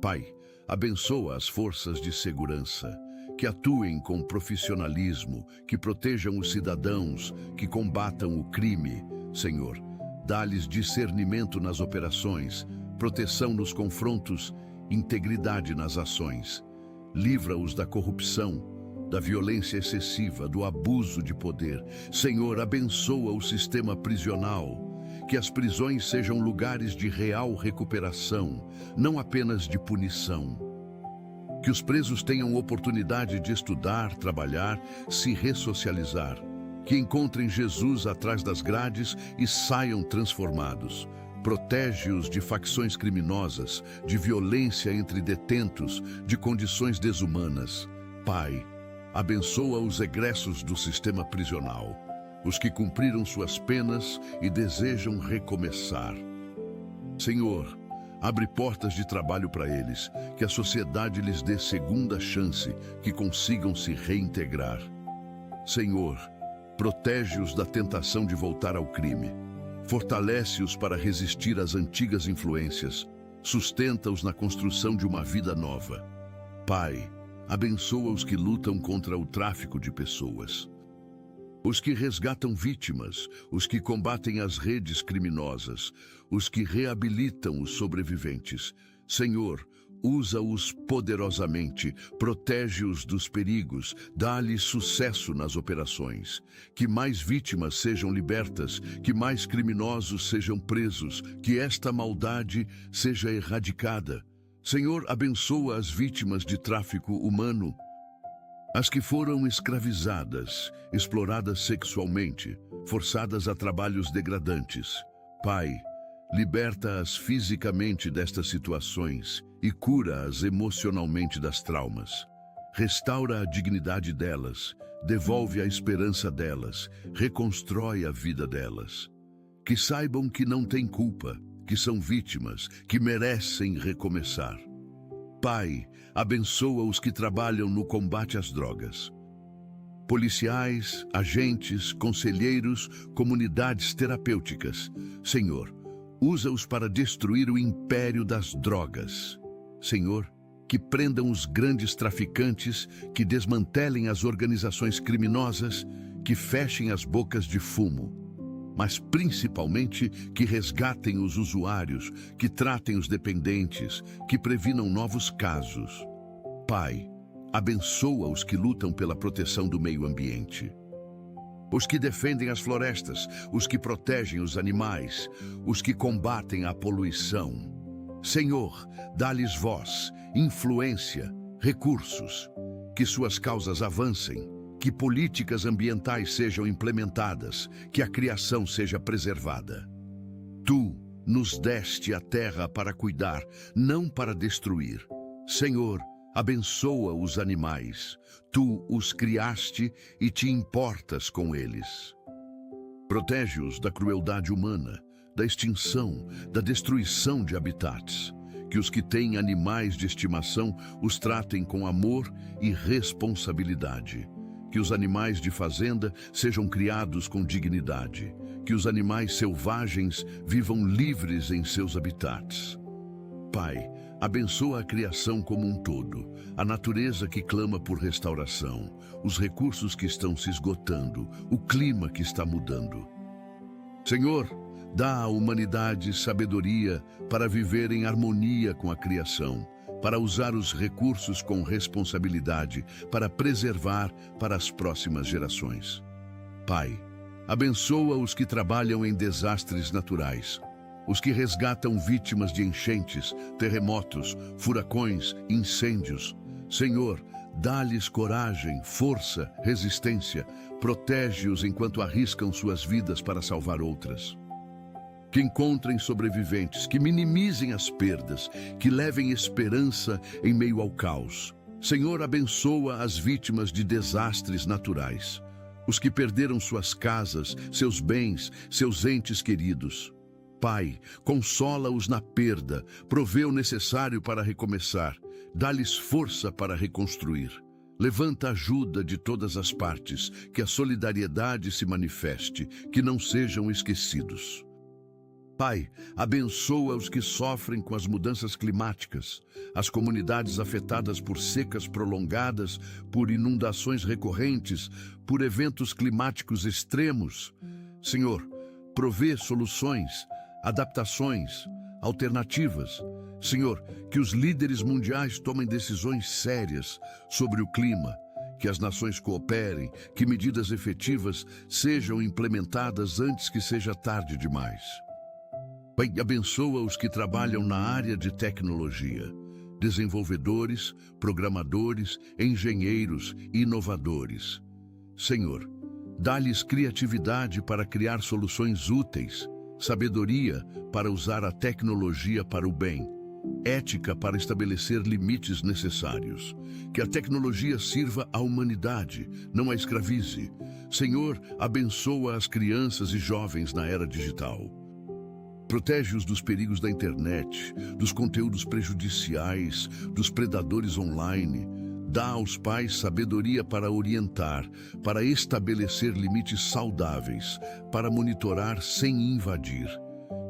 Pai, abençoa as forças de segurança, que atuem com profissionalismo, que protejam os cidadãos, que combatam o crime. Senhor, dá-lhes discernimento nas operações, proteção nos confrontos, integridade nas ações. Livra-os da corrupção, da violência excessiva, do abuso de poder. Senhor, abençoa o sistema prisional, que as prisões sejam lugares de real recuperação, não apenas de punição. Que os presos tenham oportunidade de estudar, trabalhar, se ressocializar. Que encontrem Jesus atrás das grades e saiam transformados. Protege-os de facções criminosas, de violência entre detentos, de condições desumanas. Pai, abençoa os egressos do sistema prisional, os que cumpriram suas penas e desejam recomeçar. Senhor, Abre portas de trabalho para eles, que a sociedade lhes dê segunda chance, que consigam se reintegrar. Senhor, protege-os da tentação de voltar ao crime. Fortalece-os para resistir às antigas influências. Sustenta-os na construção de uma vida nova. Pai, abençoa os que lutam contra o tráfico de pessoas, os que resgatam vítimas, os que combatem as redes criminosas, os que reabilitam os sobreviventes. Senhor, usa-os poderosamente, protege-os dos perigos, dá-lhes sucesso nas operações. Que mais vítimas sejam libertas, que mais criminosos sejam presos, que esta maldade seja erradicada. Senhor, abençoa as vítimas de tráfico humano, as que foram escravizadas, exploradas sexualmente, forçadas a trabalhos degradantes. Pai, liberta-as fisicamente destas situações e cura-as emocionalmente das traumas. Restaura a dignidade delas, devolve a esperança delas, reconstrói a vida delas. Que saibam que não têm culpa, que são vítimas, que merecem recomeçar. Pai, abençoa os que trabalham no combate às drogas. Policiais, agentes, conselheiros, comunidades terapêuticas. Senhor, usa-os para destruir o império das drogas. Senhor, que prendam os grandes traficantes, que desmantelem as organizações criminosas, que fechem as bocas de fumo. Mas principalmente que resgatem os usuários, que tratem os dependentes, que previnam novos casos. Pai, abençoa os que lutam pela proteção do meio ambiente, os que defendem as florestas, os que protegem os animais, os que combatem a poluição. Senhor, dá-lhes voz, influência, recursos, que suas causas avancem, que políticas ambientais sejam implementadas, que a criação seja preservada. Tu nos deste a terra para cuidar, não para destruir. Senhor, abençoa os animais. Tu os criaste e te importas com eles. Protege-os da crueldade humana, da extinção, da destruição de habitats. Que os que têm animais de estimação os tratem com amor e responsabilidade. Que os animais de fazenda sejam criados com dignidade. Que os animais selvagens vivam livres em seus habitats. Pai, abençoa a criação como um todo, a natureza que clama por restauração, os recursos que estão se esgotando, o clima que está mudando. Senhor, dá à humanidade sabedoria para viver em harmonia com a criação, para usar os recursos com responsabilidade, para preservar para as próximas gerações. Pai, abençoa os que trabalham em desastres naturais, os que resgatam vítimas de enchentes, terremotos, furacões, incêndios. Senhor, dá-lhes coragem, força, resistência, protege-os enquanto arriscam suas vidas para salvar outras. Que encontrem sobreviventes, que minimizem as perdas, que levem esperança em meio ao caos. Senhor, abençoa as vítimas de desastres naturais, os que perderam suas casas, seus bens, seus entes queridos. Pai, consola-os na perda, provê o necessário para recomeçar, dá-lhes força para reconstruir. Levanta ajuda de todas as partes, que a solidariedade se manifeste, que não sejam esquecidos. Pai, abençoa os que sofrem com as mudanças climáticas, as comunidades afetadas por secas prolongadas, por inundações recorrentes, por eventos climáticos extremos. Senhor, provê soluções, adaptações, alternativas. Senhor, que os líderes mundiais tomem decisões sérias sobre o clima, que as nações cooperem, que medidas efetivas sejam implementadas antes que seja tarde demais. Pai, abençoa os que trabalham na área de tecnologia, desenvolvedores, programadores, engenheiros e inovadores. Senhor, dá-lhes criatividade para criar soluções úteis, sabedoria para usar a tecnologia para o bem, ética para estabelecer limites necessários. Que a tecnologia sirva à humanidade, não a escravize. Senhor, abençoa as crianças e jovens na era digital. Protege-os dos perigos da internet, dos conteúdos prejudiciais, dos predadores online. Dá aos pais sabedoria para orientar, para estabelecer limites saudáveis, para monitorar sem invadir.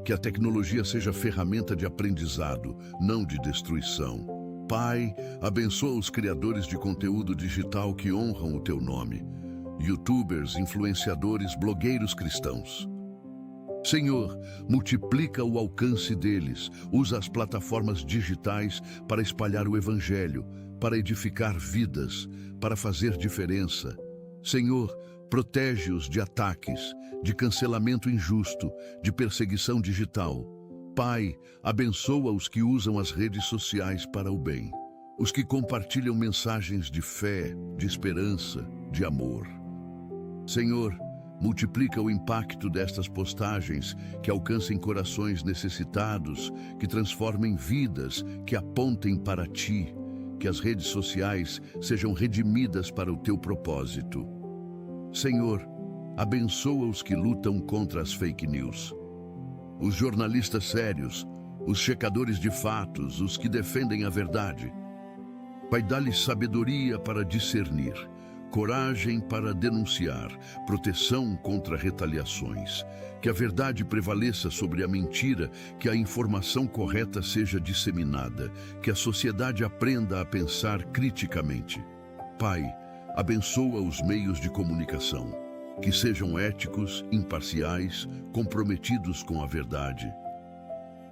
Que a tecnologia seja ferramenta de aprendizado, não de destruição. Pai, abençoa os criadores de conteúdo digital que honram o teu nome. YouTubers, influenciadores, blogueiros cristãos. Senhor, multiplica o alcance deles, usa as plataformas digitais para espalhar o Evangelho, para edificar vidas, para fazer diferença. Senhor, protege-os de ataques, de cancelamento injusto, de perseguição digital. Pai, abençoa os que usam as redes sociais para o bem, os que compartilham mensagens de fé, de esperança, de amor. Senhor, multiplica o impacto destas postagens que alcancem corações necessitados, que transformem vidas, que apontem para Ti, que as redes sociais sejam redimidas para o Teu propósito. Senhor, abençoa os que lutam contra as fake news, os jornalistas sérios, os checadores de fatos, os que defendem a verdade. Pai, dá-lhes sabedoria para discernir, coragem para denunciar, proteção contra retaliações. Que a verdade prevaleça sobre a mentira, que a informação correta seja disseminada, que a sociedade aprenda a pensar criticamente. Pai, abençoa os meios de comunicação, que sejam éticos, imparciais, comprometidos com a verdade.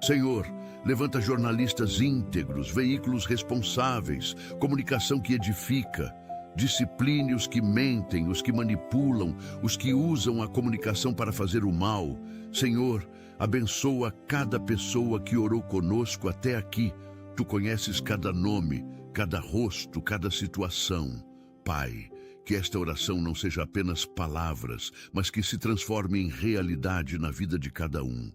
Senhor, levanta jornalistas íntegros, veículos responsáveis, comunicação que edifica. Discipline os que mentem, os que manipulam, os que usam a comunicação para fazer o mal. Senhor, abençoa cada pessoa que orou conosco até aqui. Tu conheces cada nome, cada rosto, cada situação. Pai, que esta oração não seja apenas palavras, mas que se transforme em realidade na vida de cada um.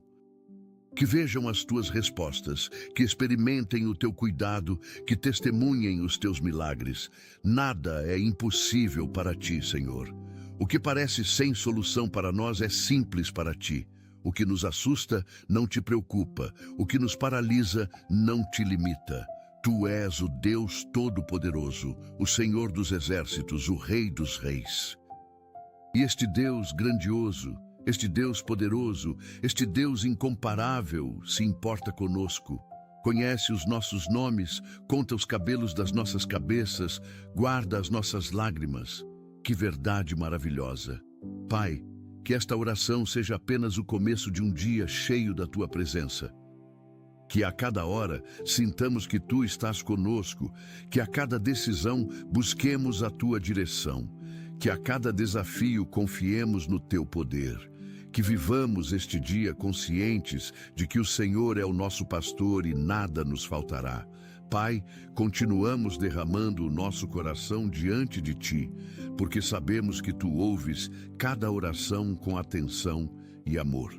Que vejam as tuas respostas, que experimentem o teu cuidado, que testemunhem os teus milagres. Nada é impossível para ti, Senhor. O que parece sem solução para nós é simples para ti. O que nos assusta não te preocupa. O que nos paralisa não te limita. Tu és o Deus Todo-Poderoso, o Senhor dos Exércitos, o Rei dos Reis. E este Deus grandioso, este Deus poderoso, este Deus incomparável se importa conosco. Conhece os nossos nomes, conta os cabelos das nossas cabeças, guarda as nossas lágrimas. Que verdade maravilhosa! Pai, que esta oração seja apenas o começo de um dia cheio da Tua presença. Que a cada hora sintamos que Tu estás conosco, que a cada decisão busquemos a Tua direção, que a cada desafio confiemos no Teu poder. Que vivamos este dia conscientes de que o Senhor é o nosso pastor e nada nos faltará. Pai, continuamos derramando o nosso coração diante de Ti, porque sabemos que Tu ouves cada oração com atenção e amor.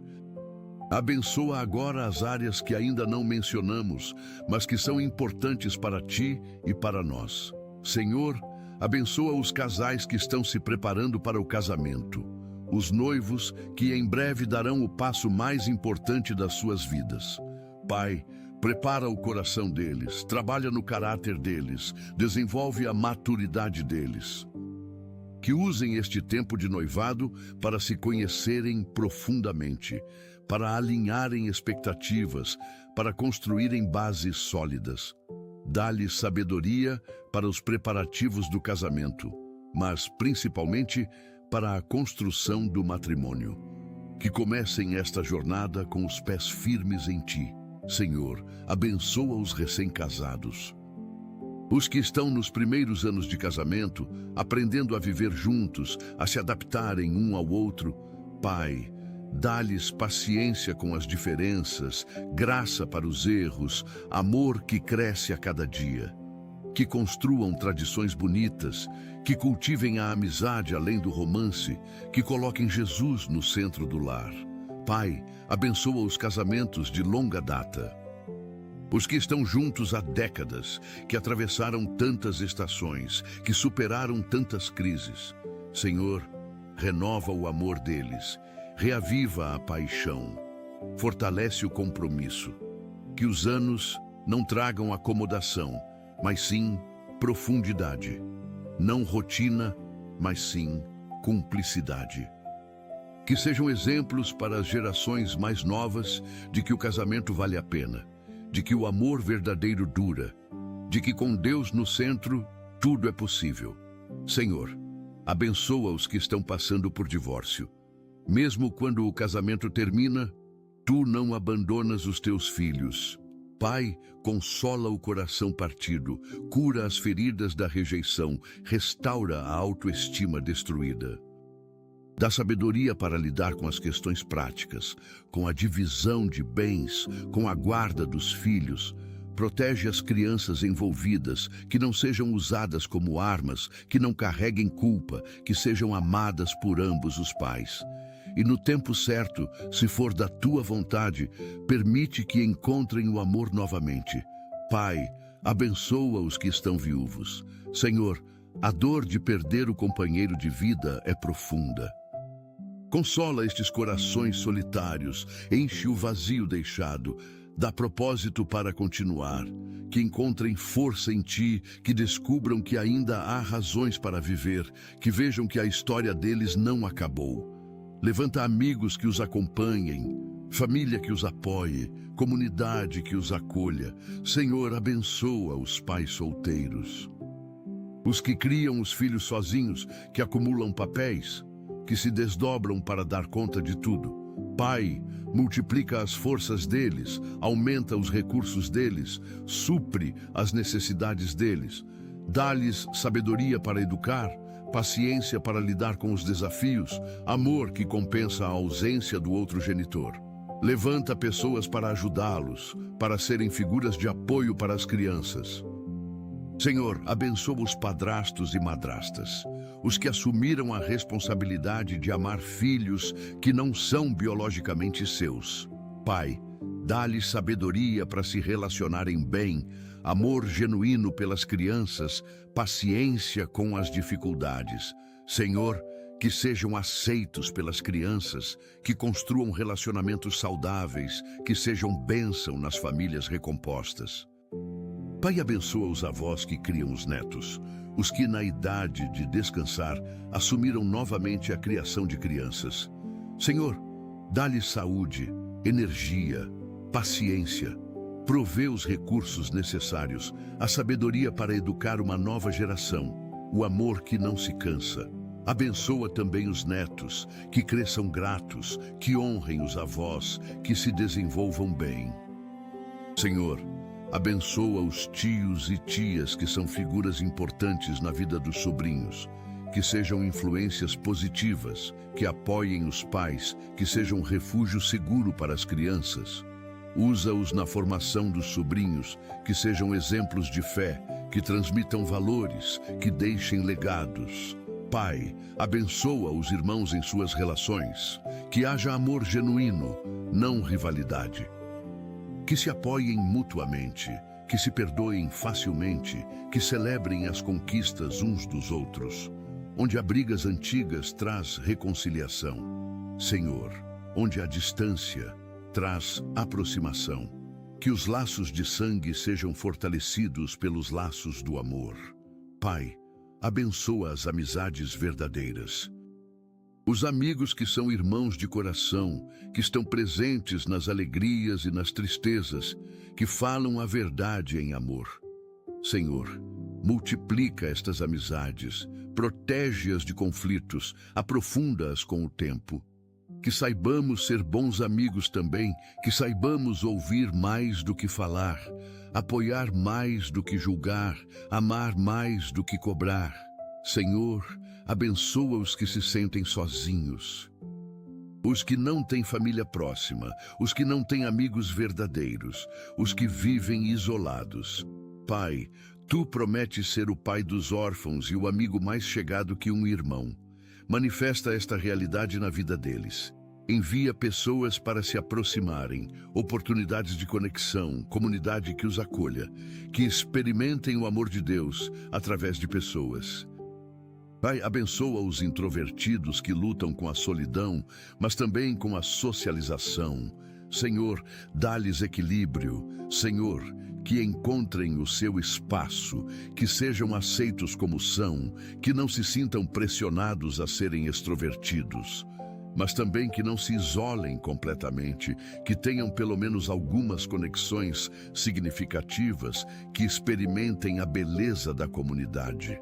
Abençoa agora as áreas que ainda não mencionamos, mas que são importantes para Ti e para nós. Senhor, abençoa os casais que estão se preparando para o casamento. Os noivos que em breve darão o passo mais importante das suas vidas. Pai, prepara o coração deles, trabalha no caráter deles, desenvolve a maturidade deles. Que usem este tempo de noivado para se conhecerem profundamente, para alinharem expectativas, para construírem bases sólidas. Dá-lhes sabedoria para os preparativos do casamento, mas principalmente para a construção do matrimônio. Que comecem esta jornada com os pés firmes em Ti. Senhor, abençoa os recém-casados. Os que estão nos primeiros anos de casamento, aprendendo a viver juntos, a se adaptarem um ao outro. Pai, dá-lhes paciência com as diferenças, graça para os erros, amor que cresce a cada dia. Que construam tradições bonitas, que cultivem a amizade além do romance, que coloquem Jesus no centro do lar. Pai, abençoa os casamentos de longa data. Os que estão juntos há décadas, que atravessaram tantas estações, que superaram tantas crises. Senhor, renova o amor deles, reaviva a paixão. fortalece o compromisso. Que os anos não tragam acomodação, mas sim profundidade. Não rotina, mas sim cumplicidade. Que sejam exemplos para as gerações mais novas de que o casamento vale a pena, de que o amor verdadeiro dura, de que com Deus no centro tudo é possível. Senhor, abençoa os que estão passando por divórcio. Mesmo quando o casamento termina, tu não abandonas os teus filhos. Pai, consola o coração partido, cura as feridas da rejeição, restaura a autoestima destruída. Dá sabedoria para lidar com as questões práticas, com a divisão de bens, com a guarda dos filhos. Protege as crianças envolvidas, que não sejam usadas como armas, que não carreguem culpa, que sejam amadas por ambos os pais. E no tempo certo, se for da tua vontade, permite que encontrem o amor novamente. Pai, abençoa os que estão viúvos. Senhor, a dor de perder o companheiro de vida é profunda. Consola estes corações solitários, enche o vazio deixado, dá propósito para continuar, que encontrem força em ti, que descubram que ainda há razões para viver, que vejam que a história deles não acabou. Levanta amigos que os acompanhem, família que os apoie, comunidade que os acolha. Senhor, abençoa os pais solteiros. Os que criam os filhos sozinhos, que acumulam papéis, que se desdobram para dar conta de tudo. Pai, multiplica as forças deles, aumenta os recursos deles, supre as necessidades deles. Dá-lhes sabedoria para educar, paciência para lidar com os desafios, amor que compensa a ausência do outro genitor. Levanta pessoas para ajudá-los, para serem figuras de apoio para as crianças. Senhor, abençoa os padrastos e madrastas, os que assumiram a responsabilidade de amar filhos que não são biologicamente seus. Pai, dá-lhes sabedoria para se relacionarem bem, amor genuíno pelas crianças, paciência com as dificuldades. Senhor, que sejam aceitos pelas crianças, que construam relacionamentos saudáveis, que sejam bênção nas famílias recompostas. Pai, abençoa os avós que criam os netos, os que na idade de descansar assumiram novamente a criação de crianças. Senhor, dá-lhes saúde, energia, paciência, provê os recursos necessários, a sabedoria para educar uma nova geração, o amor que não se cansa. Abençoa também os netos, que cresçam gratos, que honrem os avós, que se desenvolvam bem. Senhor, abençoa os tios e tias que são figuras importantes na vida dos sobrinhos, que sejam influências positivas, que apoiem os pais, que sejam um refúgio seguro para as crianças. Usa-os na formação dos sobrinhos, que sejam exemplos de fé, que transmitam valores, que deixem legados. Pai, abençoa os irmãos em suas relações, que haja amor genuíno, não rivalidade. Que se apoiem mutuamente, que se perdoem facilmente, que celebrem as conquistas uns dos outros. Onde há brigas antigas, traz reconciliação. Senhor, onde há distância, traz aproximação. Que os laços de sangue sejam fortalecidos pelos laços do amor. Pai, abençoa as amizades verdadeiras. Os amigos que são irmãos de coração, que estão presentes nas alegrias e nas tristezas, que falam a verdade em amor. Senhor, multiplica estas amizades, protege-as de conflitos, aprofunda-as com o tempo. Que saibamos ser bons amigos também, que saibamos ouvir mais do que falar, apoiar mais do que julgar, amar mais do que cobrar. Senhor, abençoa os que se sentem sozinhos, os que não têm família próxima, os que não têm amigos verdadeiros, os que vivem isolados. Pai, tu prometes ser o pai dos órfãos e o amigo mais chegado que um irmão. Manifesta esta realidade na vida deles. Envia pessoas para se aproximarem, oportunidades de conexão, comunidade que os acolha, que experimentem o amor de Deus através de pessoas. Pai, abençoa os introvertidos que lutam com a solidão, mas também com a socialização. Senhor, dá-lhes equilíbrio. Senhor, que encontrem o seu espaço, que sejam aceitos como são, que não se sintam pressionados a serem extrovertidos, mas também que não se isolem completamente, que tenham pelo menos algumas conexões significativas, que experimentem a beleza da comunidade.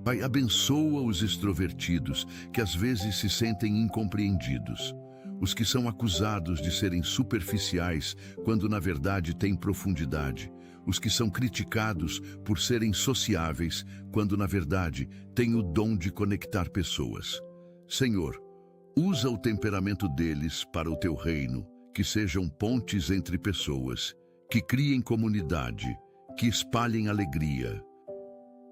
Pai, abençoa os extrovertidos, que às vezes se sentem incompreendidos, os que são acusados de serem superficiais, quando na verdade têm profundidade, os que são criticados por serem sociáveis, quando na verdade têm o dom de conectar pessoas. Senhor, usa o temperamento deles para o teu reino, que sejam pontes entre pessoas, que criem comunidade, que espalhem alegria.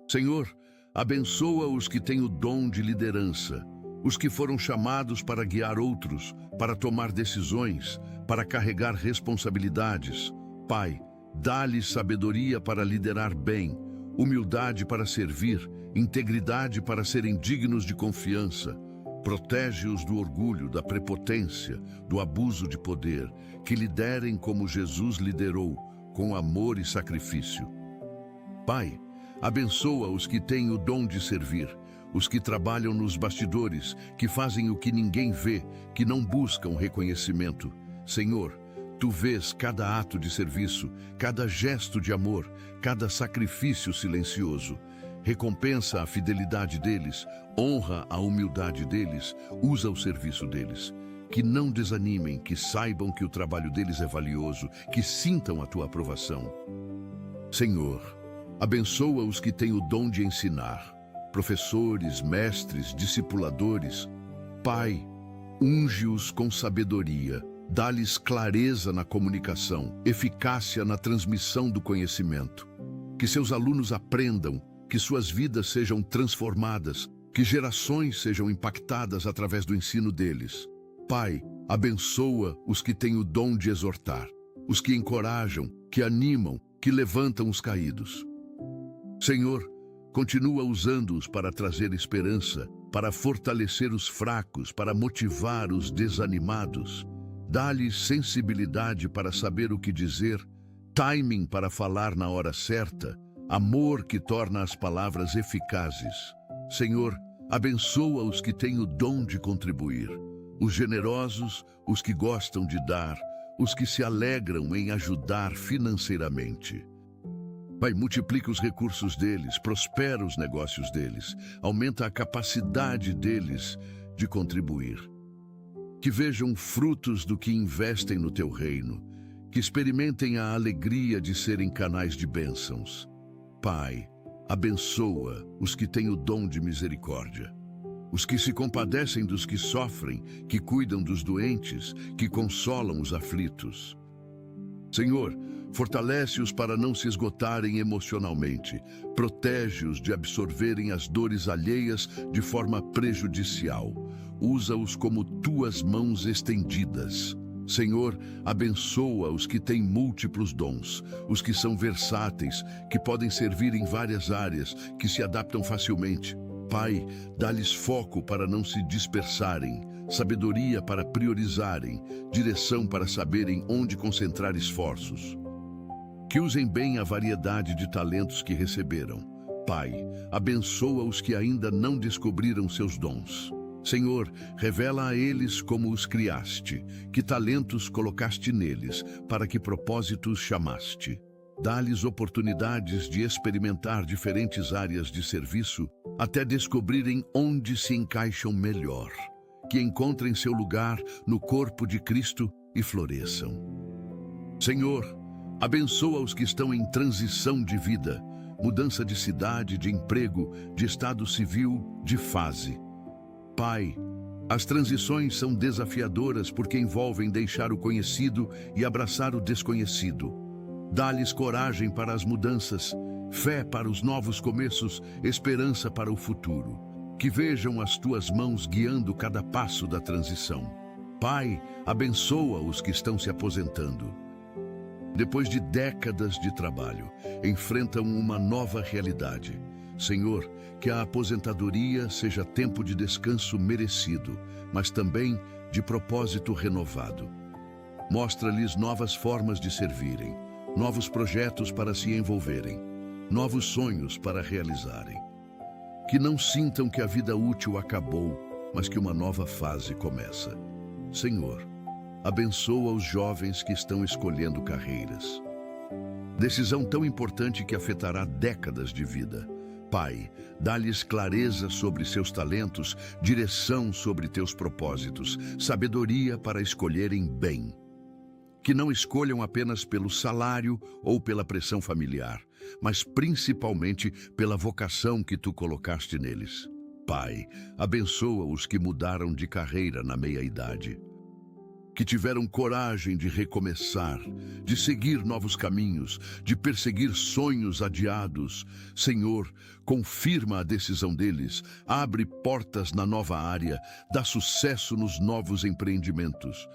Senhor, abençoa os que têm o dom de liderança, os que foram chamados para guiar outros, para tomar decisões, para carregar responsabilidades. Pai, dá-lhes sabedoria para liderar bem, humildade para servir, integridade para serem dignos de confiança. Protege-os do orgulho, da prepotência, do abuso de poder, que liderem como Jesus liderou, com amor e sacrifício. Pai, abençoa os que têm o dom de servir, os que trabalham nos bastidores, que fazem o que ninguém vê, que não buscam reconhecimento. Senhor, Tu vês cada ato de serviço, cada gesto de amor, cada sacrifício silencioso. Recompensa a fidelidade deles, honra a humildade deles, usa o serviço deles. Que não desanimem, que saibam que o trabalho deles é valioso, que sintam a Tua aprovação. Senhor, abençoa os que têm o dom de ensinar, professores, mestres, discipuladores. Pai, unge-os com sabedoria, dá-lhes clareza na comunicação, eficácia na transmissão do conhecimento. Que seus alunos aprendam, que suas vidas sejam transformadas, que gerações sejam impactadas através do ensino deles. Pai, abençoa os que têm o dom de exortar, os que encorajam, que animam, que levantam os caídos. Senhor, continua usando-os para trazer esperança, para fortalecer os fracos, para motivar os desanimados. Dá-lhes sensibilidade para saber o que dizer, timing para falar na hora certa, amor que torna as palavras eficazes. Senhor, abençoa os que têm o dom de contribuir, os generosos, os que gostam de dar, os que se alegram em ajudar financeiramente. Pai, multiplica os recursos deles, prospera os negócios deles, aumenta a capacidade deles de contribuir. Que vejam frutos do que investem no Teu reino, que experimentem a alegria de serem canais de bênçãos. Pai, abençoa os que têm o dom de misericórdia, os que se compadecem dos que sofrem, que cuidam dos doentes, que consolam os aflitos. Senhor, fortalece-os para não se esgotarem emocionalmente, protege-os de absorverem as dores alheias de forma prejudicial, usa-os como Tuas mãos estendidas. Senhor, abençoa os que têm múltiplos dons, os que são versáteis, que podem servir em várias áreas, que se adaptam facilmente. Pai, dá-lhes foco para não se dispersarem, sabedoria para priorizarem, direção para saberem onde concentrar esforços. Que usem bem a variedade de talentos que receberam. Pai, abençoa os que ainda não descobriram seus dons. Senhor, revela a eles como os criaste, que talentos colocaste neles, para que propósitos chamaste. Dá-lhes oportunidades de experimentar diferentes áreas de serviço, até descobrirem onde se encaixam melhor. Que encontrem seu lugar no corpo de Cristo e floresçam. Senhor, abençoa os que estão em transição de vida, mudança de cidade, de emprego, de estado civil, de fase. Pai, as transições são desafiadoras porque envolvem deixar o conhecido e abraçar o desconhecido. Dá-lhes coragem para as mudanças, fé para os novos começos, esperança para o futuro. Que vejam as Tuas mãos guiando cada passo da transição. Pai, abençoa os que estão se aposentando. Depois de décadas de trabalho, enfrentam uma nova realidade. Senhor, que a aposentadoria seja tempo de descanso merecido, mas também de propósito renovado. Mostra-lhes novas formas de servirem, novos projetos para se envolverem, novos sonhos para realizarem. Que não sintam que a vida útil acabou, mas que uma nova fase começa. Senhor, abençoa os jovens que estão escolhendo carreiras. Decisão tão importante que afetará décadas de vida. Pai, dá-lhes clareza sobre seus talentos, direção sobre teus propósitos, sabedoria para escolherem bem. Que não escolham apenas pelo salário ou pela pressão familiar, mas principalmente pela vocação que tu colocaste neles. Pai, abençoa os que mudaram de carreira na meia-idade, que tiveram coragem de recomeçar, de seguir novos caminhos, de perseguir sonhos adiados. Senhor, confirma a decisão deles, abre portas na nova área, dá sucesso nos novos empreendimentos.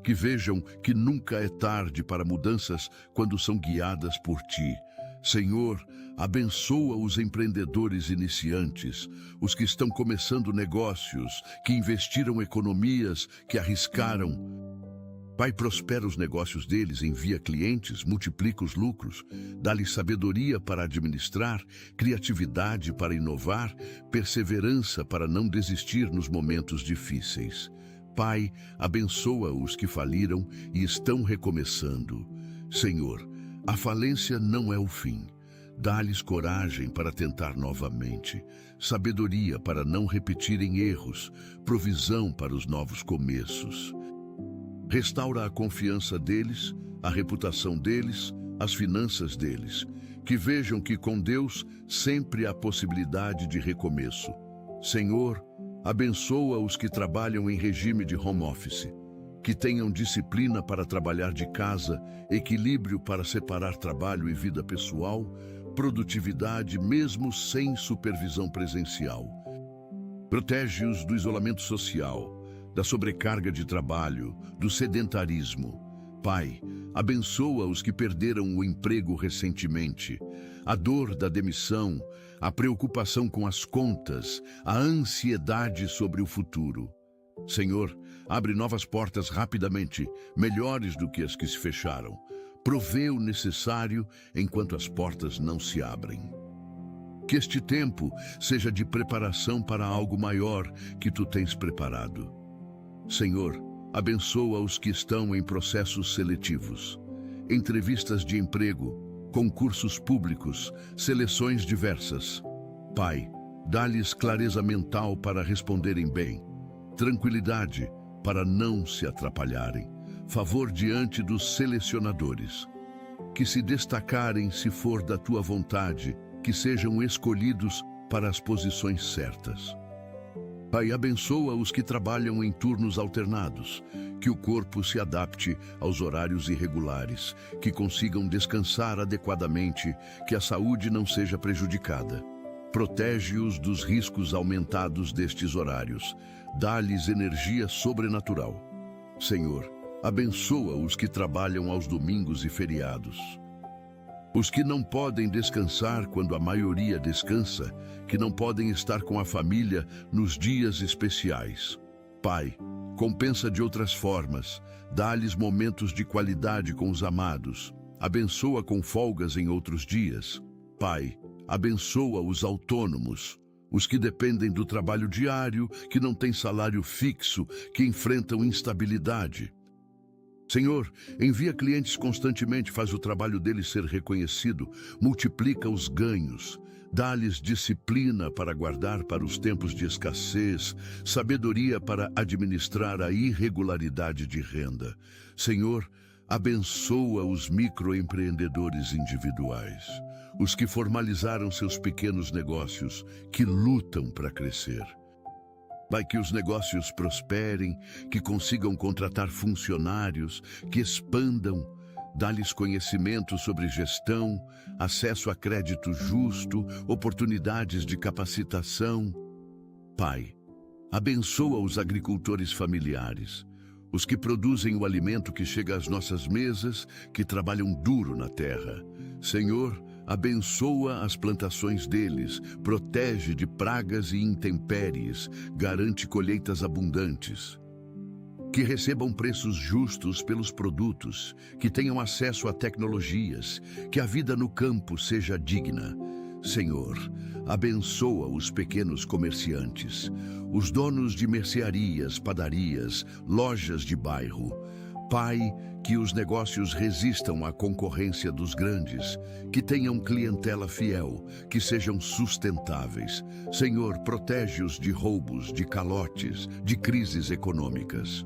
Que vejam que nunca é tarde para mudanças quando são guiadas por Ti. Senhor, abençoa os empreendedores iniciantes, os que estão começando negócios, que investiram economias, que arriscaram. Pai, prospera os negócios deles, envia clientes, multiplica os lucros, dá-lhes sabedoria para administrar, criatividade para inovar, perseverança para não desistir nos momentos difíceis. Pai, abençoa os que faliram e estão recomeçando. Senhor, a falência não é o fim. Dá-lhes coragem para tentar novamente, sabedoria para não repetirem erros, provisão para os novos começos. Restaura a confiança deles, a reputação deles, as finanças deles. Que vejam que com Deus sempre há possibilidade de recomeço. Senhor, abençoa os que trabalham em regime de home office. Que tenham disciplina para trabalhar de casa, equilíbrio para separar trabalho e vida pessoal, produtividade mesmo sem supervisão presencial. Protege-os do isolamento social, da sobrecarga de trabalho, do sedentarismo. Pai, abençoa os que perderam o emprego recentemente, a dor da demissão, a preocupação com as contas, a ansiedade sobre o futuro. Senhor, abre novas portas rapidamente, melhores do que as que se fecharam. Provê o necessário enquanto as portas não se abrem. Que este tempo seja de preparação para algo maior que tu tens preparado. Senhor, abençoa os que estão em processos seletivos, entrevistas de emprego, concursos públicos, seleções diversas. Pai, dá-lhes clareza mental para responderem bem, tranquilidade para não se atrapalharem, favor diante dos selecionadores. Que se destacarem se for da tua vontade, que sejam escolhidos para as posições certas. Pai, abençoa os que trabalham em turnos alternados, que o corpo se adapte aos horários irregulares, que consigam descansar adequadamente, que a saúde não seja prejudicada. Protege-os dos riscos aumentados destes horários, dá-lhes energia sobrenatural. Senhor, abençoa os que trabalham aos domingos e feriados. Os que não podem descansar quando a maioria descansa, que não podem estar com a família nos dias especiais. Pai, compensa de outras formas, dá-lhes momentos de qualidade com os amados, abençoa com folgas em outros dias. Pai, abençoa os autônomos, os que dependem do trabalho diário, que não têm salário fixo, que enfrentam instabilidade. Senhor, envia clientes constantemente, faz o trabalho deles ser reconhecido, multiplica os ganhos, dá-lhes disciplina para guardar para os tempos de escassez, sabedoria para administrar a irregularidade de renda. Senhor, abençoa os microempreendedores individuais, os que formalizaram seus pequenos negócios, que lutam para crescer. Pai, que os negócios prosperem, que consigam contratar funcionários, que expandam, dá-lhes conhecimento sobre gestão, acesso a crédito justo, oportunidades de capacitação. Pai, abençoa os agricultores familiares, os que produzem o alimento que chega às nossas mesas, que trabalham duro na terra. Senhor, abençoa as plantações deles, protege de pragas e intempéries, garante colheitas abundantes. Que recebam preços justos pelos produtos, que tenham acesso a tecnologias, que a vida no campo seja digna. Senhor, abençoa os pequenos comerciantes, os donos de mercearias, padarias, lojas de bairro. Pai, que os negócios resistam à concorrência dos grandes, que tenham clientela fiel, que sejam sustentáveis. Senhor, protege-os de roubos, de calotes, de crises econômicas.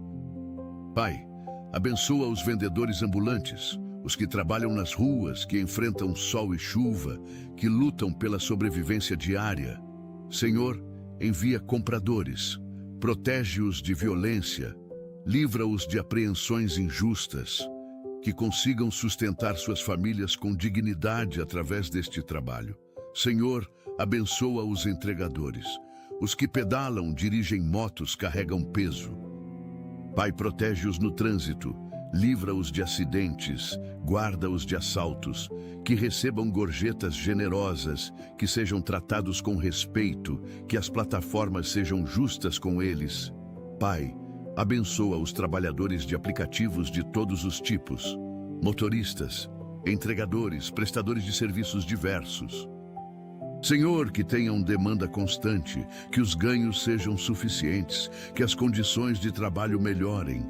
Pai, abençoa os vendedores ambulantes, os que trabalham nas ruas, que enfrentam sol e chuva, que lutam pela sobrevivência diária. Senhor, envia compradores, protege-os de violência, livra-os de apreensões injustas, que consigam sustentar suas famílias com dignidade através deste trabalho. Senhor, abençoa os entregadores, os que pedalam, dirigem motos, carregam peso. Pai, protege-os no trânsito, livra-os de acidentes, guarda-os de assaltos, que recebam gorjetas generosas, que sejam tratados com respeito, que as plataformas sejam justas com eles. Pai, abençoa os trabalhadores de aplicativos de todos os tipos, motoristas, entregadores, prestadores de serviços diversos. Senhor, que tenham demanda constante, que os ganhos sejam suficientes, que as condições de trabalho melhorem.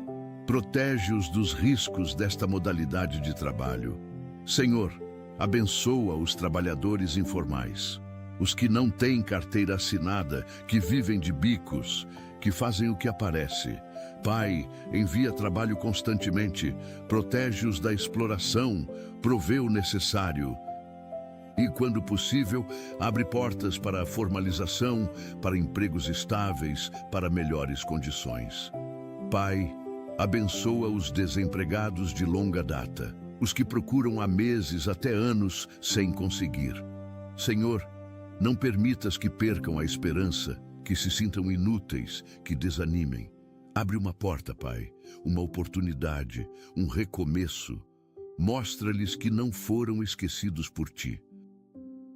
Protege-os dos riscos desta modalidade de trabalho. Senhor, abençoa os trabalhadores informais, os que não têm carteira assinada, que vivem de bicos, que fazem o que aparece. Pai, envia trabalho constantemente, protege-os da exploração, provê o necessário. E, quando possível, abre portas para a formalização, para empregos estáveis, para melhores condições. Pai, abençoa os desempregados de longa data, os que procuram há meses até anos sem conseguir. Senhor, não permitas que percam a esperança, que se sintam inúteis, que desanimem. Abre uma porta, Pai, uma oportunidade, um recomeço. Mostra-lhes que não foram esquecidos por Ti.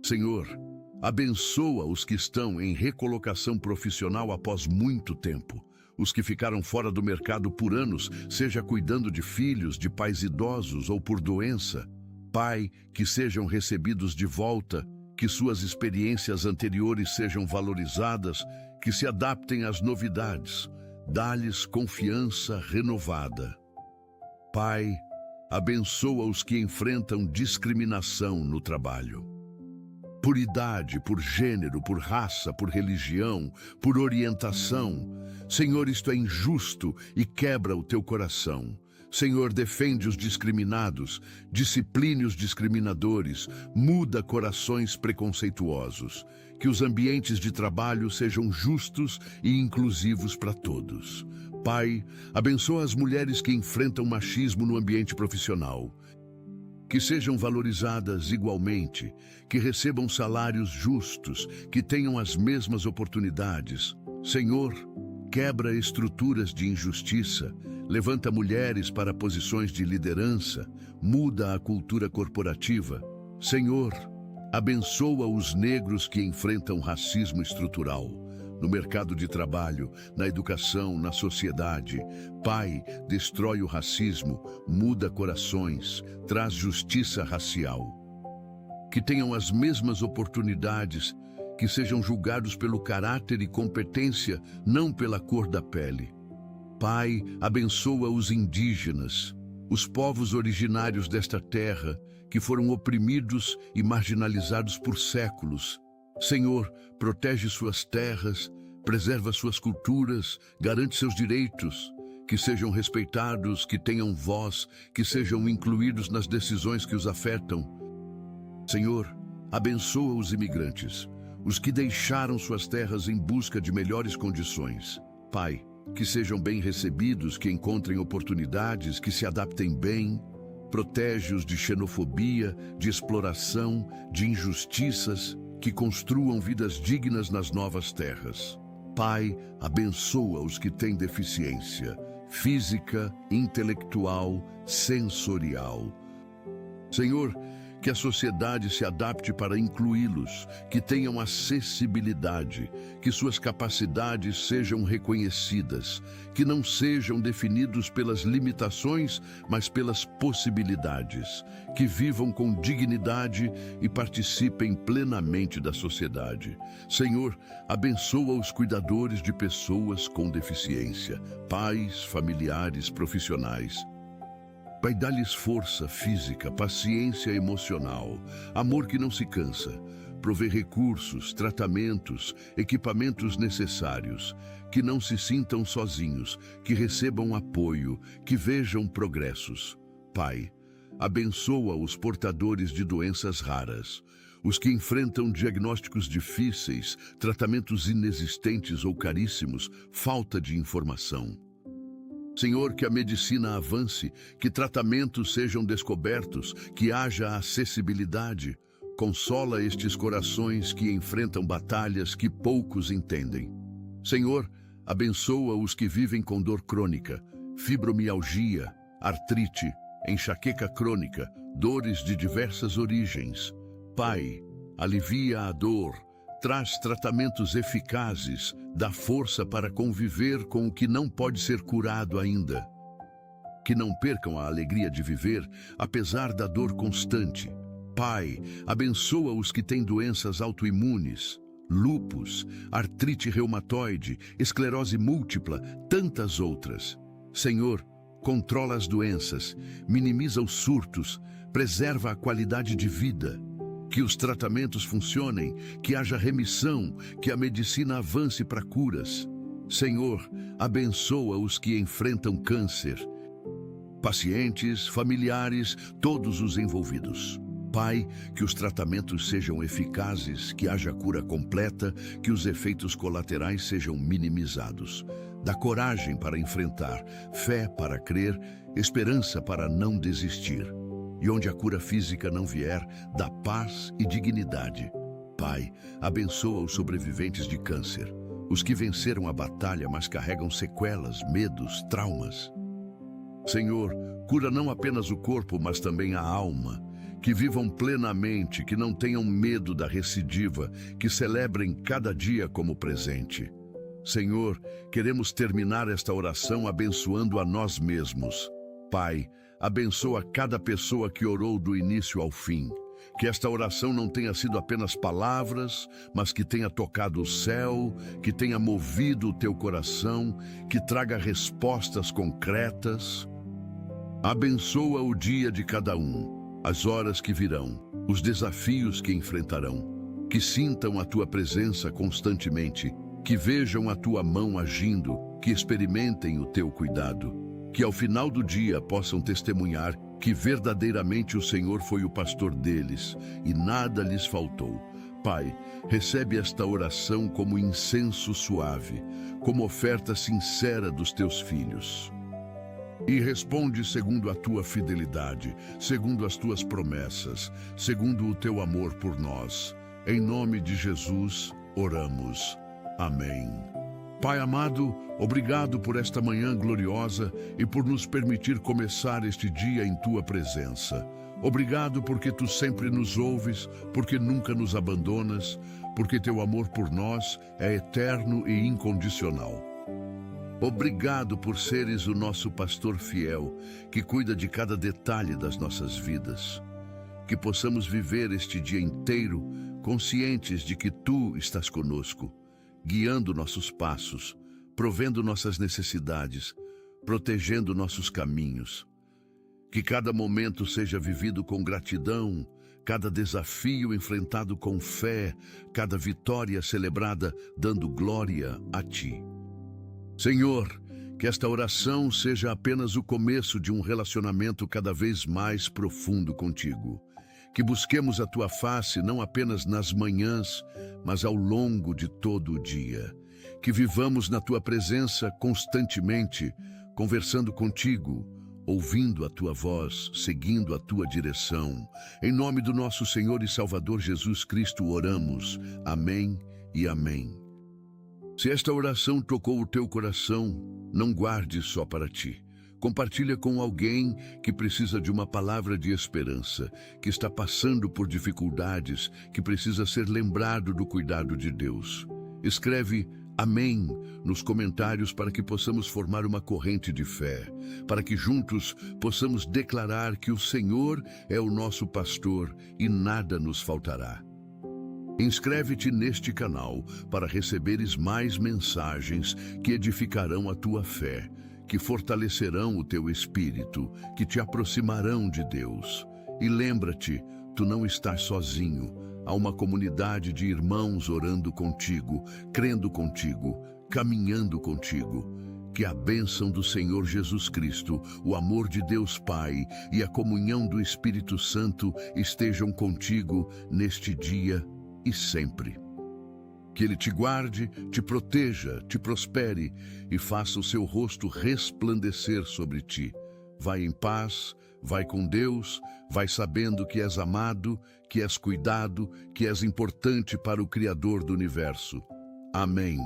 Senhor, abençoa os que estão em recolocação profissional após muito tempo, os que ficaram fora do mercado por anos, seja cuidando de filhos, de pais idosos ou por doença. Pai, que sejam recebidos de volta, que suas experiências anteriores sejam valorizadas, que se adaptem às novidades. Dá-lhes confiança renovada. Pai, abençoa os que enfrentam discriminação no trabalho. Por idade, por gênero, por raça, por religião, por orientação. Senhor, isto é injusto e quebra o teu coração. Senhor, defende os discriminados, discipline os discriminadores, muda corações preconceituosos. Que os ambientes de trabalho sejam justos e inclusivos para todos. Pai, abençoa as mulheres que enfrentam machismo no ambiente profissional. Que sejam valorizadas igualmente, que recebam salários justos, que tenham as mesmas oportunidades. Senhor, quebra estruturas de injustiça, levanta mulheres para posições de liderança, muda a cultura corporativa. Senhor, abençoa os negros que enfrentam racismo estrutural, no mercado de trabalho, na educação, na sociedade. Pai, destrói o racismo, muda corações, traz justiça racial. Que tenham as mesmas oportunidades, que sejam julgados pelo caráter e competência, não pela cor da pele. Pai, abençoa os indígenas, os povos originários desta terra, que foram oprimidos e marginalizados por séculos. Senhor, protege suas terras, preserva suas culturas, garante seus direitos, que sejam respeitados, que tenham voz, que sejam incluídos nas decisões que os afetam. Senhor, abençoa os imigrantes, os que deixaram suas terras em busca de melhores condições. Pai, que sejam bem recebidos, que encontrem oportunidades, que se adaptem bem. Protege-os de xenofobia, de exploração, de injustiças, que construam vidas dignas nas novas terras. Pai, abençoa os que têm deficiência física, intelectual, sensorial. Senhor, Que a sociedade se adapte para incluí-los, que tenham acessibilidade, que suas capacidades sejam reconhecidas, que não sejam definidos pelas limitações, mas pelas possibilidades, que vivam com dignidade e participem plenamente da sociedade. Senhor, abençoa os cuidadores de pessoas com deficiência, pais, familiares, profissionais. Pai, dá-lhes força física, paciência emocional, amor que não se cansa, prover recursos, tratamentos, equipamentos necessários, que não se sintam sozinhos, que recebam apoio, que vejam progressos. Pai, abençoa os portadores de doenças raras, os que enfrentam diagnósticos difíceis, tratamentos inexistentes ou caríssimos, falta de informação. Senhor, que a medicina avance, que tratamentos sejam descobertos, que haja acessibilidade. Consola estes corações que enfrentam batalhas que poucos entendem. Senhor, abençoa os que vivem com dor crônica, fibromialgia, artrite, enxaqueca crônica, dores de diversas origens. Pai, alivia a dor, traz tratamentos eficazes, dá força para conviver com o que não pode ser curado ainda. Que não percam a alegria de viver, apesar da dor constante. Pai, abençoa os que têm doenças autoimunes, lúpus, artrite reumatoide, esclerose múltipla, tantas outras. Senhor, controla as doenças, minimiza os surtos, preserva a qualidade de vida. Que os tratamentos funcionem, que haja remissão, que a medicina avance para curas. Senhor, abençoa os que enfrentam câncer, pacientes, familiares, todos os envolvidos. Pai, que os tratamentos sejam eficazes, que haja cura completa, que os efeitos colaterais sejam minimizados. Dá coragem para enfrentar, fé para crer, esperança para não desistir. E onde a cura física não vier, dá paz e dignidade. Pai, abençoa os sobreviventes de câncer, os que venceram a batalha, mas carregam sequelas, medos, traumas. Senhor, cura não apenas o corpo, mas também a alma, que vivam plenamente, que não tenham medo da recidiva, que celebrem cada dia como presente. Senhor, queremos terminar esta oração abençoando a nós mesmos. Pai, abençoa cada pessoa que orou do início ao fim. Que esta oração não tenha sido apenas palavras, mas que tenha tocado o céu, que tenha movido o teu coração, que traga respostas concretas. Abençoa o dia de cada um, as horas que virão, os desafios que enfrentarão. Que sintam a tua presença constantemente, que vejam a tua mão agindo, que experimentem o teu cuidado. Que ao final do dia possam testemunhar que verdadeiramente o Senhor foi o pastor deles e nada lhes faltou. Pai, recebe esta oração como incenso suave, como oferta sincera dos teus filhos. E responde segundo a tua fidelidade, segundo as tuas promessas, segundo o teu amor por nós. Em nome de Jesus, oramos. Amém. Pai amado, obrigado por esta manhã gloriosa e por nos permitir começar este dia em Tua presença. Obrigado porque Tu sempre nos ouves, porque nunca nos abandonas, porque Teu amor por nós é eterno e incondicional. Obrigado por seres o nosso pastor fiel, que cuida de cada detalhe das nossas vidas. Que possamos viver este dia inteiro conscientes de que Tu estás conosco, guiando nossos passos, provendo nossas necessidades, protegendo nossos caminhos. Que cada momento seja vivido com gratidão, cada desafio enfrentado com fé, cada vitória celebrada dando glória a Ti. Senhor, que esta oração seja apenas o começo de um relacionamento cada vez mais profundo contigo. Que busquemos a Tua face não apenas nas manhãs, mas ao longo de todo o dia. Que vivamos na Tua presença constantemente, conversando contigo, ouvindo a Tua voz, seguindo a Tua direção. Em nome do nosso Senhor e Salvador Jesus Cristo oramos. Amém e amém. Se esta oração tocou o teu coração, não guarde só para ti. Compartilha com alguém que precisa de uma palavra de esperança, que está passando por dificuldades, que precisa ser lembrado do cuidado de Deus. Escreve Amém nos comentários para que possamos formar uma corrente de fé, para que juntos possamos declarar que o Senhor é o nosso pastor e nada nos faltará. Inscreve-te neste canal para receberes mais mensagens que edificarão a tua fé, que fortalecerão o teu espírito, que te aproximarão de Deus. E lembra-te, tu não estás sozinho. Há uma comunidade de irmãos orando contigo, crendo contigo, caminhando contigo. Que a bênção do Senhor Jesus Cristo, o amor de Deus Pai e a comunhão do Espírito Santo estejam contigo neste dia e sempre. Que Ele te guarde, te proteja, te prospere e faça o seu rosto resplandecer sobre ti. Vai em paz, vai com Deus, vai sabendo que és amado, que és cuidado, que és importante para o Criador do Universo. Amém.